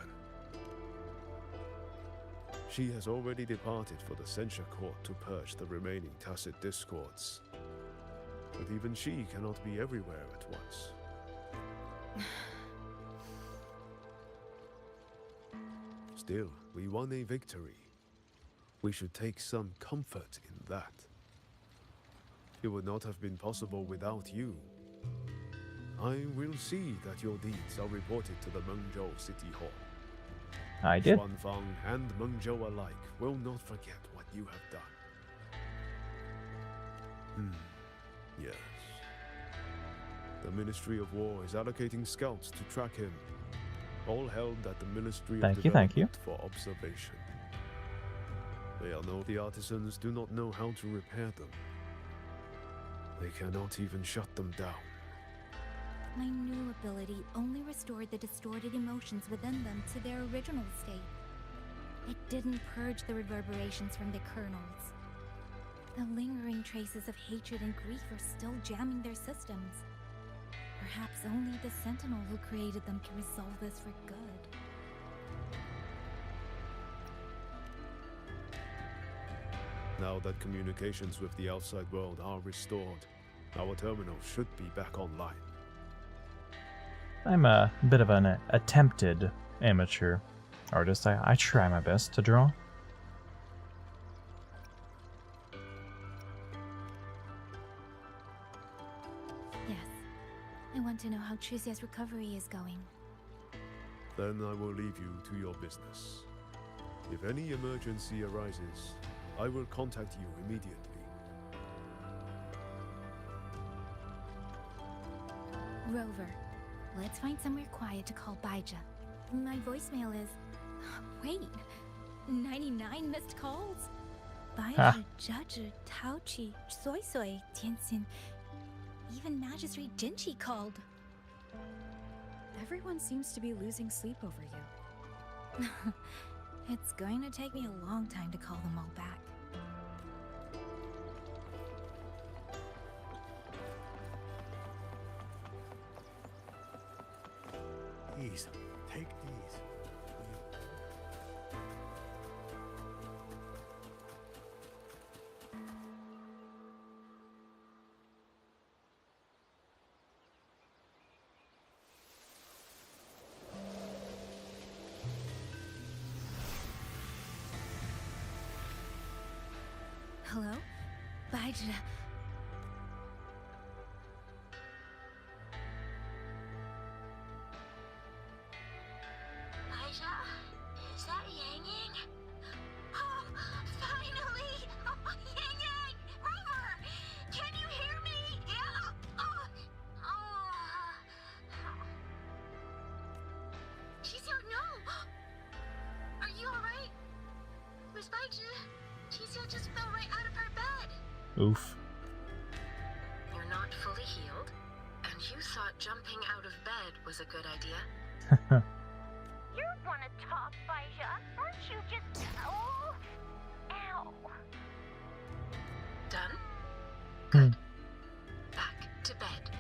Speaker 10: She has already departed for the censure court to purge the remaining tacit discords. But even she cannot be everywhere at once. Still, we won a victory. We should take some comfort in that. It would not have been possible without you. I will see that your deeds are reported to the Mengzhou City Hall.
Speaker 1: I did.
Speaker 10: Xuanfang and Mengzhou alike will not forget what you have done. Yes. The Ministry of War is allocating scouts to track him. All held at the Ministry of Development for observation. They all know the artisans do not know how to repair them. They cannot even shut them down.
Speaker 8: My new ability only restored the distorted emotions within them to their original state. it didn't purge the reverberations from the kernels. The lingering traces of hatred and grief are still jamming their systems. Perhaps only the Sentinel who created them can resolve this for good.
Speaker 10: Now that communications with the outside world are restored, our terminal should be back online.
Speaker 1: I'm a bit of an attempted amateur artist. I try my best to draw.
Speaker 8: Yes. I want to know how Trucia's recovery is going.
Speaker 10: Then I will leave you to your business. If any emergency arises, I will contact you immediately.
Speaker 8: Rover, let's find somewhere quiet to call Baija. My voicemail is... Wait, 99 missed calls? Baija, Judge, Taochi, Soy Soy, Tianxin, even Magistrate Jinchi called.
Speaker 3: Everyone seems to be losing sleep over you.
Speaker 8: It's going to take me a long time to call them all back.
Speaker 11: These. Take these.
Speaker 8: Hello? Baija.
Speaker 4: Baija? Is that Yangyang? Oh, finally! Oh, Yangyang! Rover! Can you hear me? Yeah! Qixiao, no! Are you alright? Miss Baija? Qixiao just fell right out of her bed.
Speaker 1: Oof.
Speaker 14: You're not fully healed, and you thought jumping out of bed was a good idea.
Speaker 12: You want to talk, Baija? Aren't you just... Oh... Ow.
Speaker 14: Done? Good. Back to bed.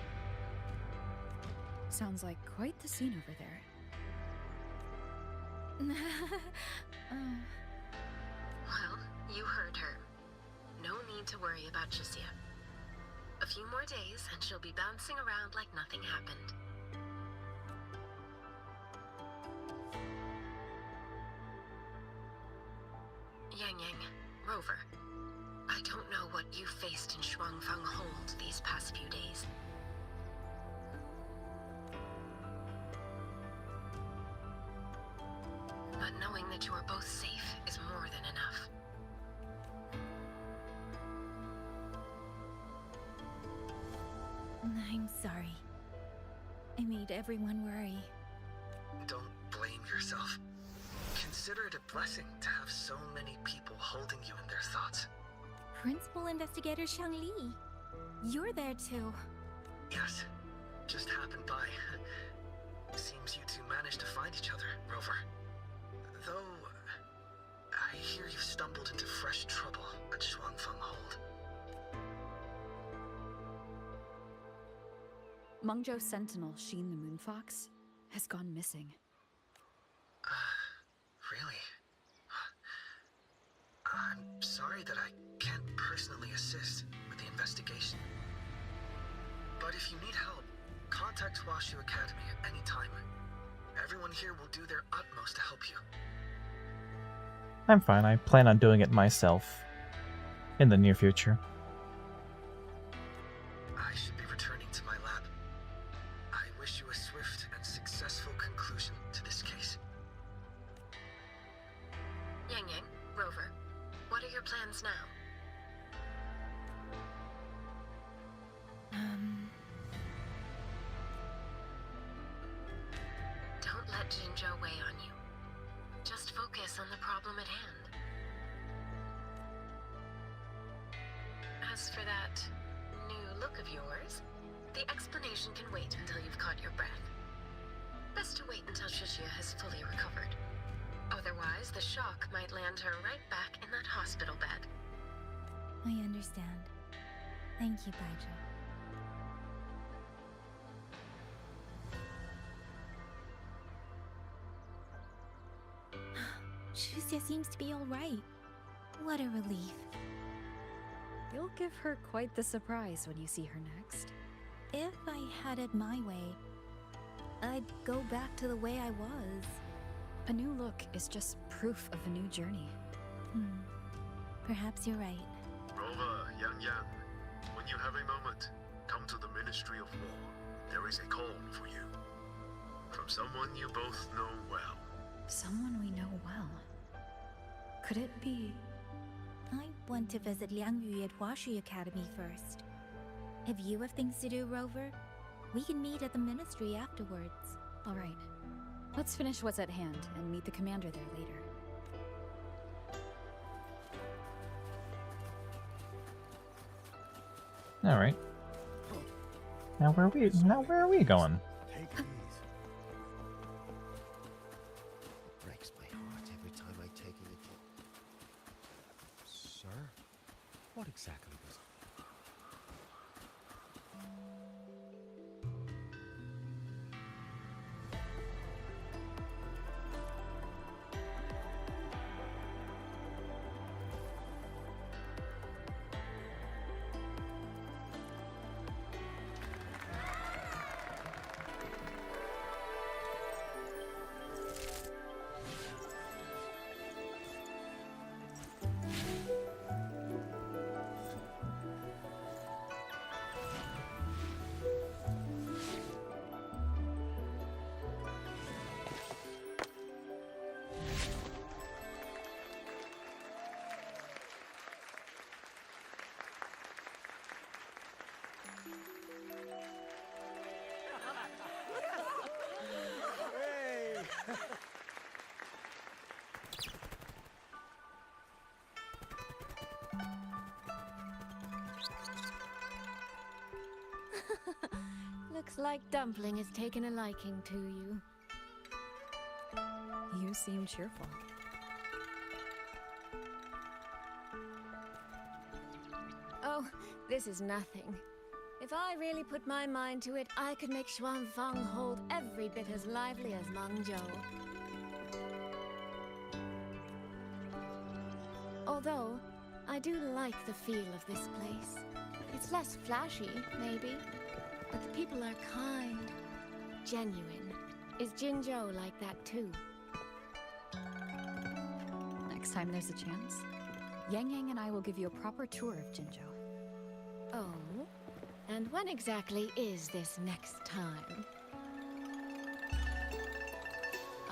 Speaker 3: Sounds like quite the scene over there.
Speaker 14: Well, you heard her. No need to worry about Qixiao. A few more days and she'll be bouncing around like nothing happened. Yangyang, Rover, I don't know what you faced in Shuangfeng Hold these past few days. But knowing that you are both safe is more than enough.
Speaker 8: I'm sorry. I made everyone worry.
Speaker 15: Don't blame yourself. Consider it a blessing to have so many people holding you in their thoughts.
Speaker 8: Principal Investigator Shangli. You're there too.
Speaker 15: Yes, just happened by. Seems you two managed to find each other, Rover. Though, I hear you stumbled into fresh trouble at Shuangfeng Hold.
Speaker 3: Mengzhou Sentinel Sheen the Moonfox has gone missing.
Speaker 15: Really? I'm sorry that I can't personally assist with the investigation. But if you need help, contact Washu Academy at any time. Everyone here will do their utmost to help you.
Speaker 1: I'm fine. I plan on doing it myself in the near future.
Speaker 15: I should be returning to my lab. I wish you a swift and successful conclusion to this case.
Speaker 14: Yangyang, Rover, what are your plans now? Don't let Jinzhou weigh on you. Just focus on the problem at hand. As for that new look of yours, the explanation can wait until you've caught your breath. Best to wait until Qixiao has fully recovered. Otherwise, the shock might land her right back in that hospital bed.
Speaker 8: I understand. Thank you, Baizhi. Shusia seems to be all right. What a relief.
Speaker 3: You'll give her quite the surprise when you see her next.
Speaker 8: If I had it my way, I'd go back to the way I was.
Speaker 3: A new look is just proof of a new journey.
Speaker 8: Perhaps you're right.
Speaker 10: Rover, Yangyang, when you have a moment, come to the Ministry of War. There is a call for you. From someone you both know well.
Speaker 3: Someone we know well. Could it be?
Speaker 8: I want to visit Liang Yu at Huashi Academy first. If you have things to do, Rover, we can meet at the Ministry afterwards.
Speaker 3: All right. Let's finish what's at hand and meet the commander there later.
Speaker 1: All right. Now where are we going?
Speaker 7: Take these. It breaks my heart every time I take a little. Sir? What exactly was it?
Speaker 9: Looks like Dumpling has taken a liking to you.
Speaker 3: You seem cheerful.
Speaker 9: Oh, this is nothing. If I really put my mind to it, I could make Xuanfang hold every bit as lively as Mengzhou. Although, I do like the feel of this place. It's less flashy, maybe, but the people are kind, genuine. Is Jinzhou like that too?
Speaker 3: Next time there's a chance, Yangyang and I will give you a proper tour of Jinzhou.
Speaker 9: Oh? And when exactly is this next time?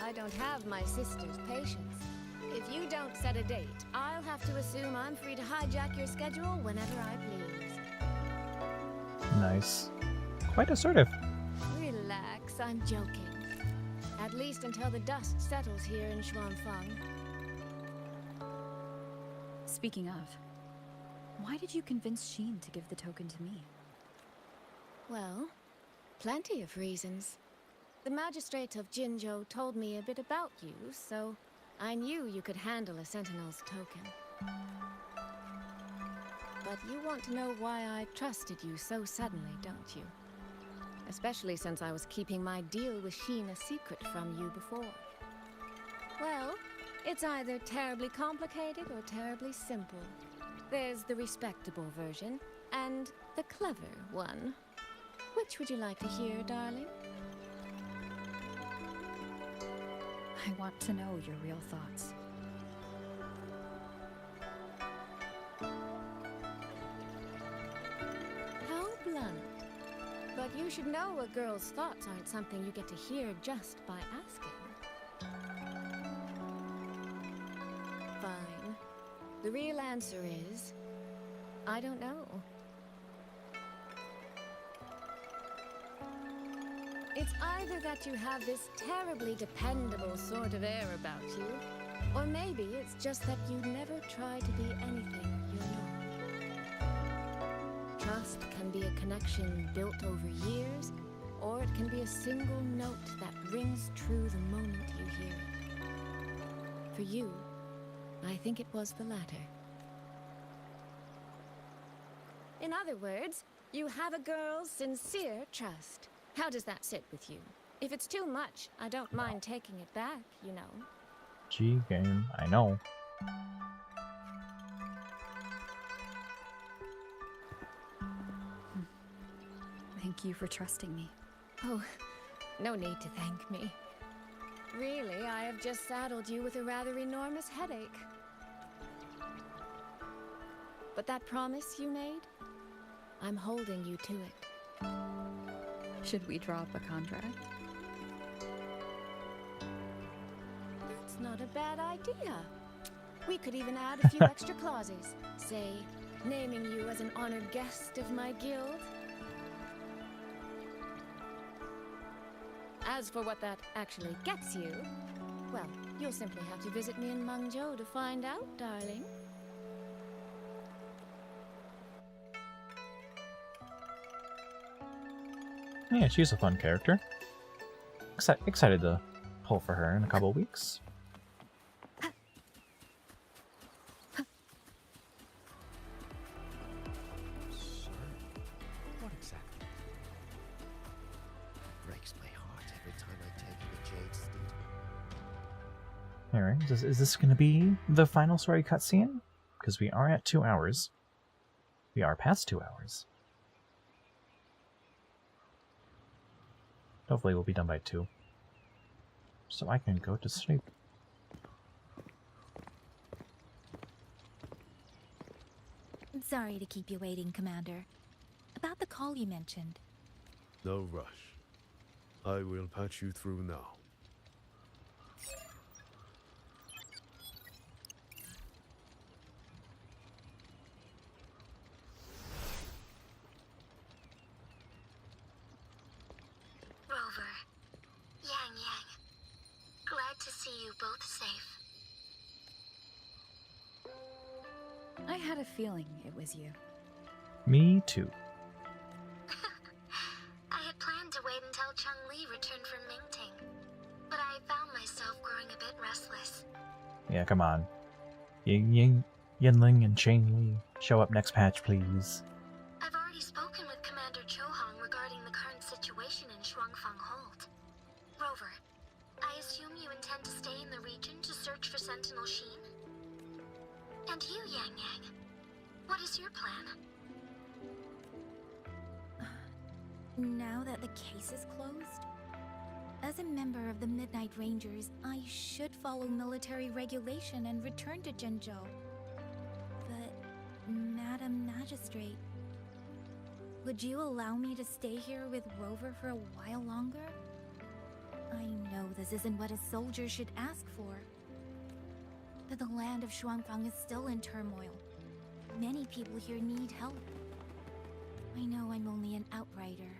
Speaker 9: I don't have my sister's patience. If you don't set a date, I'll have to assume I'm free to hijack your schedule whenever I please.
Speaker 1: Nice. Quite assertive.
Speaker 9: Relax, I'm joking. At least until the dust settles here in Xuanfang.
Speaker 3: Speaking of, why did you convince Xin to give the token to me?
Speaker 9: Well, plenty of reasons. The magistrate of Jinzhou told me a bit about you, so I knew you could handle a Sentinel's token. But you want to know why I trusted you so suddenly, don't you? Especially since I was keeping my deal with Xin a secret from you before. Well, it's either terribly complicated or terribly simple. There's the respectable version, and the clever one. Which would you like to hear, darling?
Speaker 3: I want to know your real thoughts.
Speaker 9: How blunt. But you should know a girl's thoughts aren't something you get to hear just by asking. Fine. The real answer is, I don't know. It's either that you have this terribly dependable sort of air about you, or maybe it's just that you never try to be anything you're not. Trust can be a connection built over years, or it can be a single note that rings true the moment you hear it. For you, I think it was the latter. In other words, you have a girl's sincere trust. How does that sit with you? If it's too much, I don't mind taking it back, you know.
Speaker 1: G-game, I know.
Speaker 3: Thank you for trusting me.
Speaker 9: Oh, no need to thank me. Really, I have just saddled you with a rather enormous headache. But that promise you made, I'm holding you to it.
Speaker 3: Should we drop a contract?
Speaker 9: That's not a bad idea. We could even add a few extra clauses. Say, naming you as an honored guest of my guild. As for what that actually gets you, well, you'll simply have to visit me in Mengzhou to find out, darling.
Speaker 1: Yeah, she's a fun character. Excited to pull for her in a couple weeks.
Speaker 7: What exactly? It breaks my heart every time I take in the Jade Steed.
Speaker 1: Alright, is this going to be the final story cutscene? Because we are at 2 hours. We are past 2 hours. Hopefully we'll be done by 2. So I can go to sleep.
Speaker 8: Sorry to keep you waiting, Commander. About the call you mentioned.
Speaker 10: No rush. I will patch you through now.
Speaker 14: Rover, Yangyang, glad to see you both safe.
Speaker 3: I had a feeling it was you.
Speaker 1: Me too.
Speaker 14: I had planned to wait until Cheng-Li returned from Mingting, but I found myself growing a bit restless.
Speaker 1: Yeah, come on. Yanling and Cheng-Li, show up next patch, please.
Speaker 14: I've already spoken with Commander Chohong regarding the current situation in Shuangfang Hold. Rover, I assume you intend to stay in the region to search for Sentinel Sheen? And you, Yangyang, what is your plan?
Speaker 8: Now that the case is closed, as a member of the Midnight Rangers, I should follow military regulation and return to Jinzhou. But, Madam Magistrate, would you allow me to stay here with Rover for a while longer? I know this isn't what a soldier should ask for, but the land of Shuangfang is still in turmoil. Many people here need help. I know I'm only an outrider,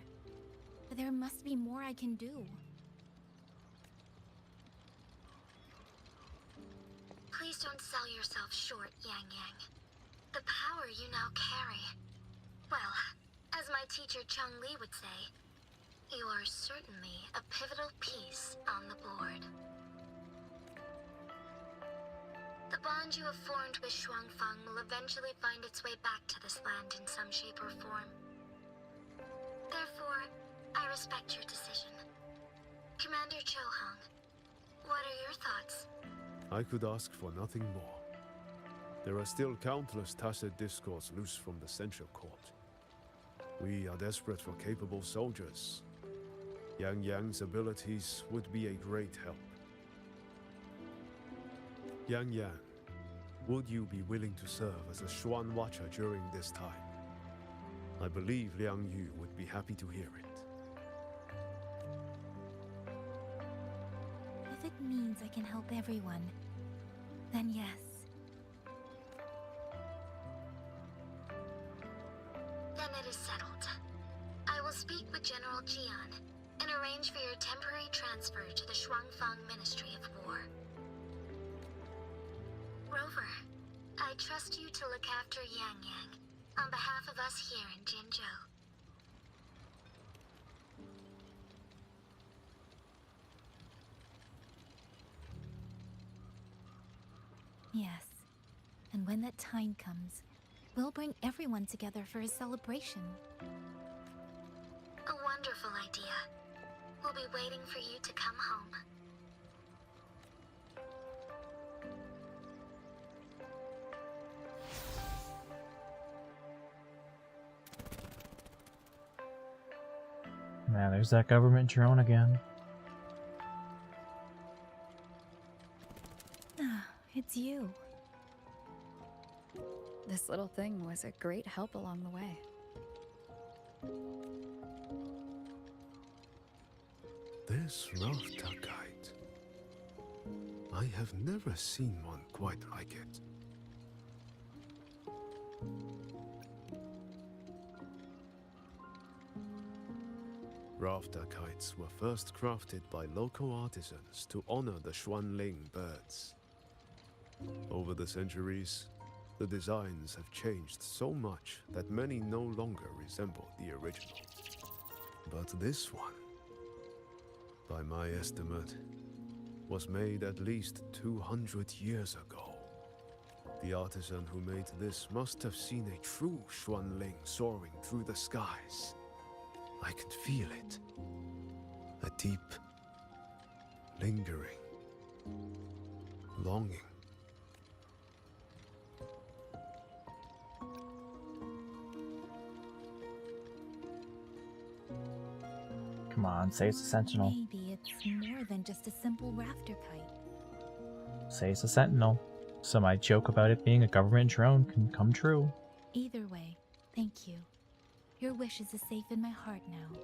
Speaker 8: but there must be more I can do.
Speaker 14: Please don't sell yourself short, Yangyang. The power you now carry. Well, as my teacher Cheng-Li would say, you are certainly a pivotal piece on the board. The bond you have formed with Shuangfang will eventually find its way back to this land in some shape or form. Therefore, I respect your decision. Commander Chohong, what are your thoughts?
Speaker 10: I could ask for nothing more. There are still countless tacit discords loose from the Central Court. We are desperate for capable soldiers. Yangyang's abilities would be a great help. Yangyang, would you be willing to serve as a Xuan Watcher during this time? I believe Liang Yu would be happy to hear it.
Speaker 8: If it means I can help everyone, then yes.
Speaker 14: Then it is settled. I will speak with General Jian and arrange for your temporary transfer to the Shuangfang Ministry of War. Rover, I trust you to look after Yangyang on behalf of us here in Jinzhou.
Speaker 8: Yes. And when that time comes, we'll bring everyone together for a celebration.
Speaker 14: A wonderful idea. We'll be waiting for you to come home.
Speaker 1: Man, there's that government drone again.
Speaker 8: Ah, it's you.
Speaker 3: This little thing was a great help along the way.
Speaker 10: This Rafta-kite. I have never seen one quite like it. Rafta-kites were first crafted by local artisans to honor the Xuanling birds. Over the centuries, the designs have changed so much that many no longer resemble the original. But this one, by my estimate, was made at least 200 years ago. The artisan who made this must have seen a true Xuanling soaring through the skies. I can feel it. A deep, lingering longing.
Speaker 1: Come on, say it's a sentinel.
Speaker 8: Maybe it's more than just a simple rafter kite.
Speaker 1: Say it's a sentinel. So my joke about it being a government drone can come true.
Speaker 8: Either way, thank you. Your wishes is safe in my heart now.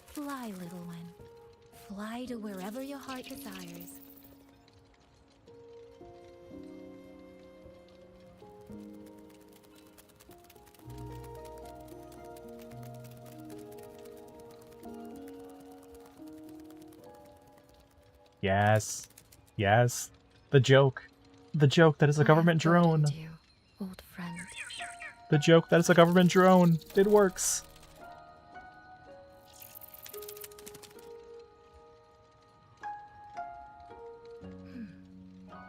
Speaker 8: Fly, little one. Fly to wherever your heart desires.
Speaker 1: Yes. Yes. The joke. The joke that is a government drone.
Speaker 3: You, old friend.
Speaker 1: The joke that is a government drone. It works.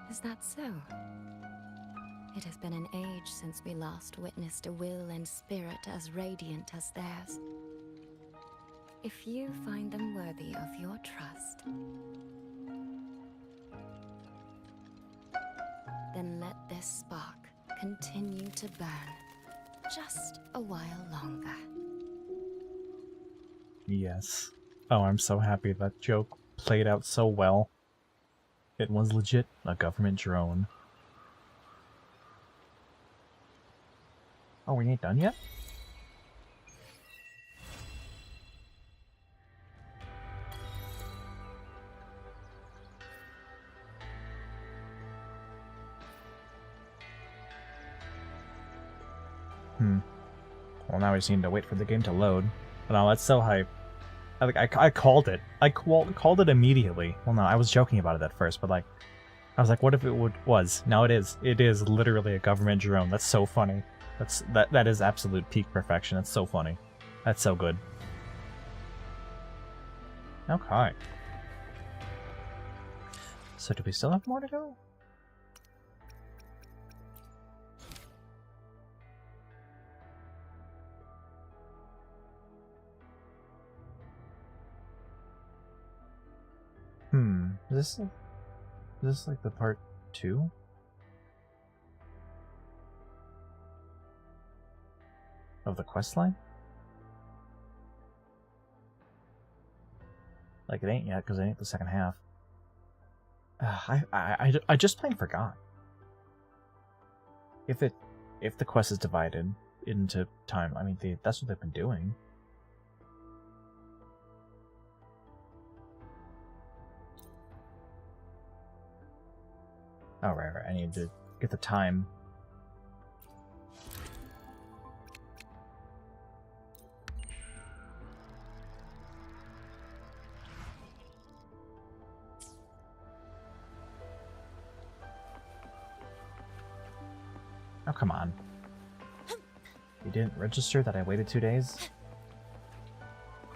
Speaker 3: Is that so? It has been an age since we last witnessed a will and spirit as radiant as theirs. If you find them worthy of your trust, then let this spark continue to burn just a while longer.
Speaker 1: Yes. Oh, I'm so happy that joke played out so well. It was legit a government drone. Oh, we ain't done yet? Well, now we just need to wait for the game to load. But no, that's so hype. I called it. I called it immediately. Well, no, I was joking about it at first, but like, I was like, what if it was? No, it is. It is literally a government drone. That's so funny. That is absolute peak perfection. That's so funny. That's so good. Okay. So do we still have more to go? Is this like the part 2? Of the quest line? Like it ain't yet, because it ain't the second half. I just plain forgot. If the quest is divided into time, I mean that's what they've been doing. Oh, right. I need to get the time. Oh, come on. You didn't register that I waited 2 days?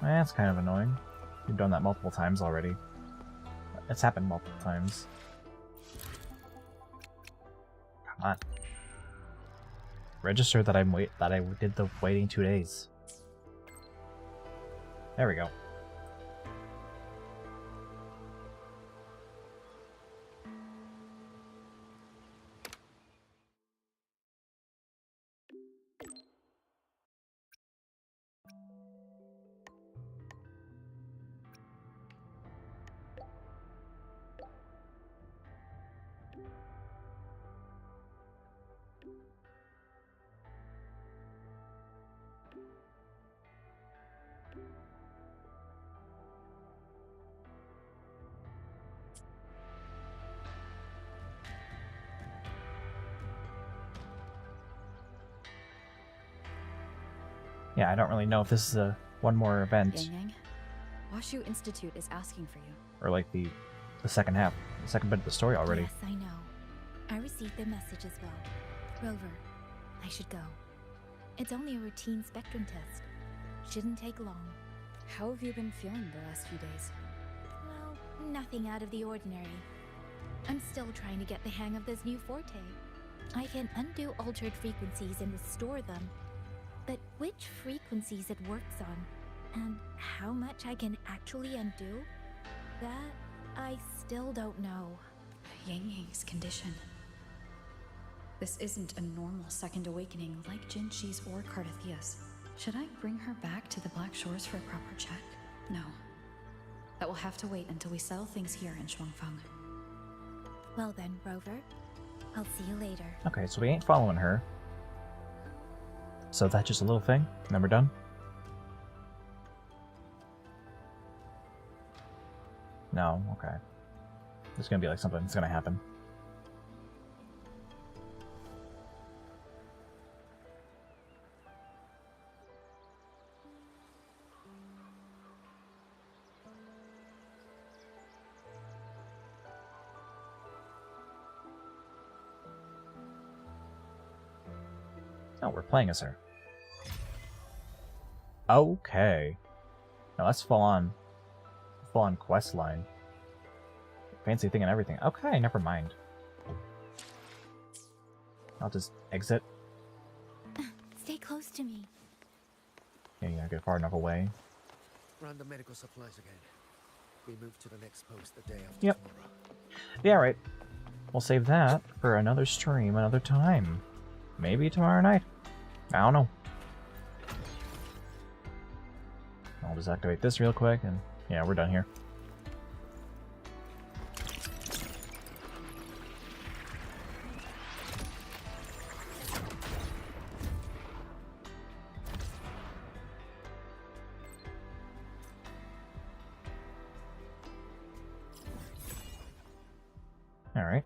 Speaker 1: That's kind of annoying. You've done that multiple times already. It's happened multiple times. Come on. Register that I did the waiting 2 days. There we go. Yeah, I don't really know if this is a one more event.
Speaker 3: Yangyang, Washu Institute is asking for you.
Speaker 1: Or like the second half, the second bit of the story already.
Speaker 8: Yes, I know. I received the message as well. Rover, I should go. It's only a routine spectrum test. Shouldn't take long.
Speaker 3: How have you been feeling the last few days?
Speaker 8: Well, nothing out of the ordinary. I'm still trying to get the hang of this new forte. I can undo altered frequencies and restore them. But which frequencies it works on, and how much I can actually undo, that I still don't know.
Speaker 3: Yangyang's condition. This isn't a normal second awakening like Jinzhou's or Cardathia's. Should I bring her back to the Black Shores for a proper check? No. That will have to wait until we settle things here in Shuangfang.
Speaker 8: Well then, Rover, I'll see you later.
Speaker 1: Okay, so we ain't following her. So that's just a little thing? Then we're done? No, okay. There's gonna be like something that's gonna happen. Oh, we're playing as her. Okay. Now that's full on quest line. Fancy thing and everything. Okay, never mind. I'll just exit.
Speaker 8: Stay close to me.
Speaker 1: Yeah, you gotta get far enough away.
Speaker 7: Random medical supplies again. We move to the next post the day after
Speaker 1: Yep.
Speaker 7: tomorrow.
Speaker 1: Yeah, right. We'll save that for another stream another time. Maybe tomorrow night. I don't know. I'll just activate this real quick and yeah, we're done here. Alright.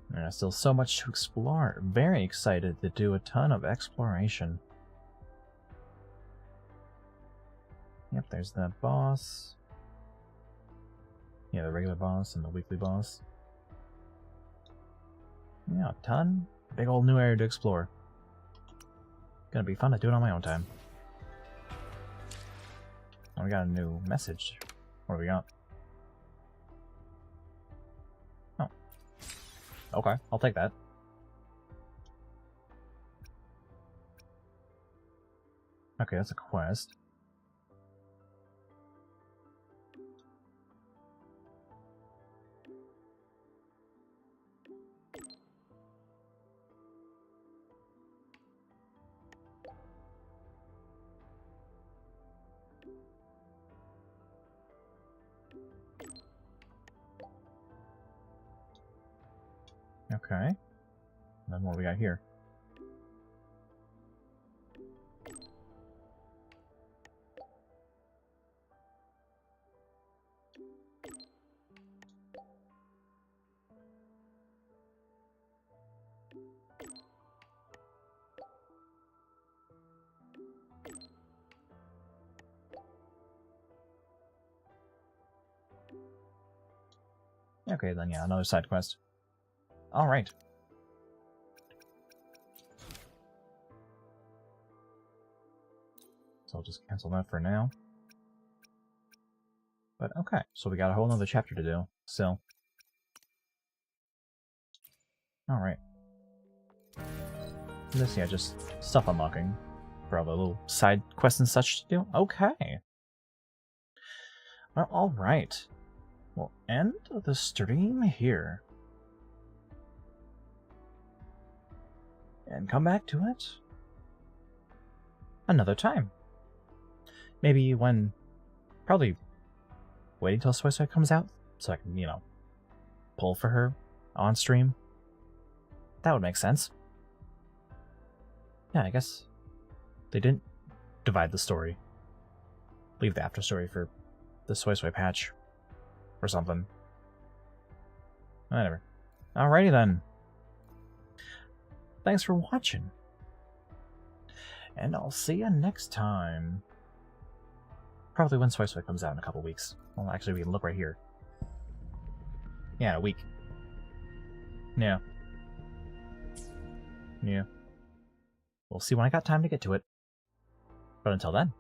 Speaker 1: There's still so much to explore. Very excited to do a ton of exploration. Yep, there's the boss. Yeah, the regular boss and the weekly boss. Yeah, a ton. Big old new area to explore. Gonna be fun to do it on my own time. Oh, we got a new message. What do we got? Oh. Okay, I'll take that. Okay, that's a quest. Okay. And then what do we got here? Okay, then yeah, another side quest. Alright. So I'll just cancel that for now. But okay, so we got a whole nother chapter to do, still. Alright. This, yeah, just stuff unlocking. For all the little side quests and such to do. Okay. Well, alright. We'll end the stream here. And come back to it another time. Maybe when... Probably waiting till Soy Soy comes out so I can, you know, pull for her on stream. That would make sense. Yeah, I guess they didn't divide the story. Leave the after story for the Soy Soy patch or something. Whatever. Alrighty then. Thanks for watching. And I'll see you next time. Probably when Soy Soy comes out in a couple weeks. Well, actually, we can look right here. Yeah, in a week. Yeah. Yeah. We'll see when I got time to get to it. But until then.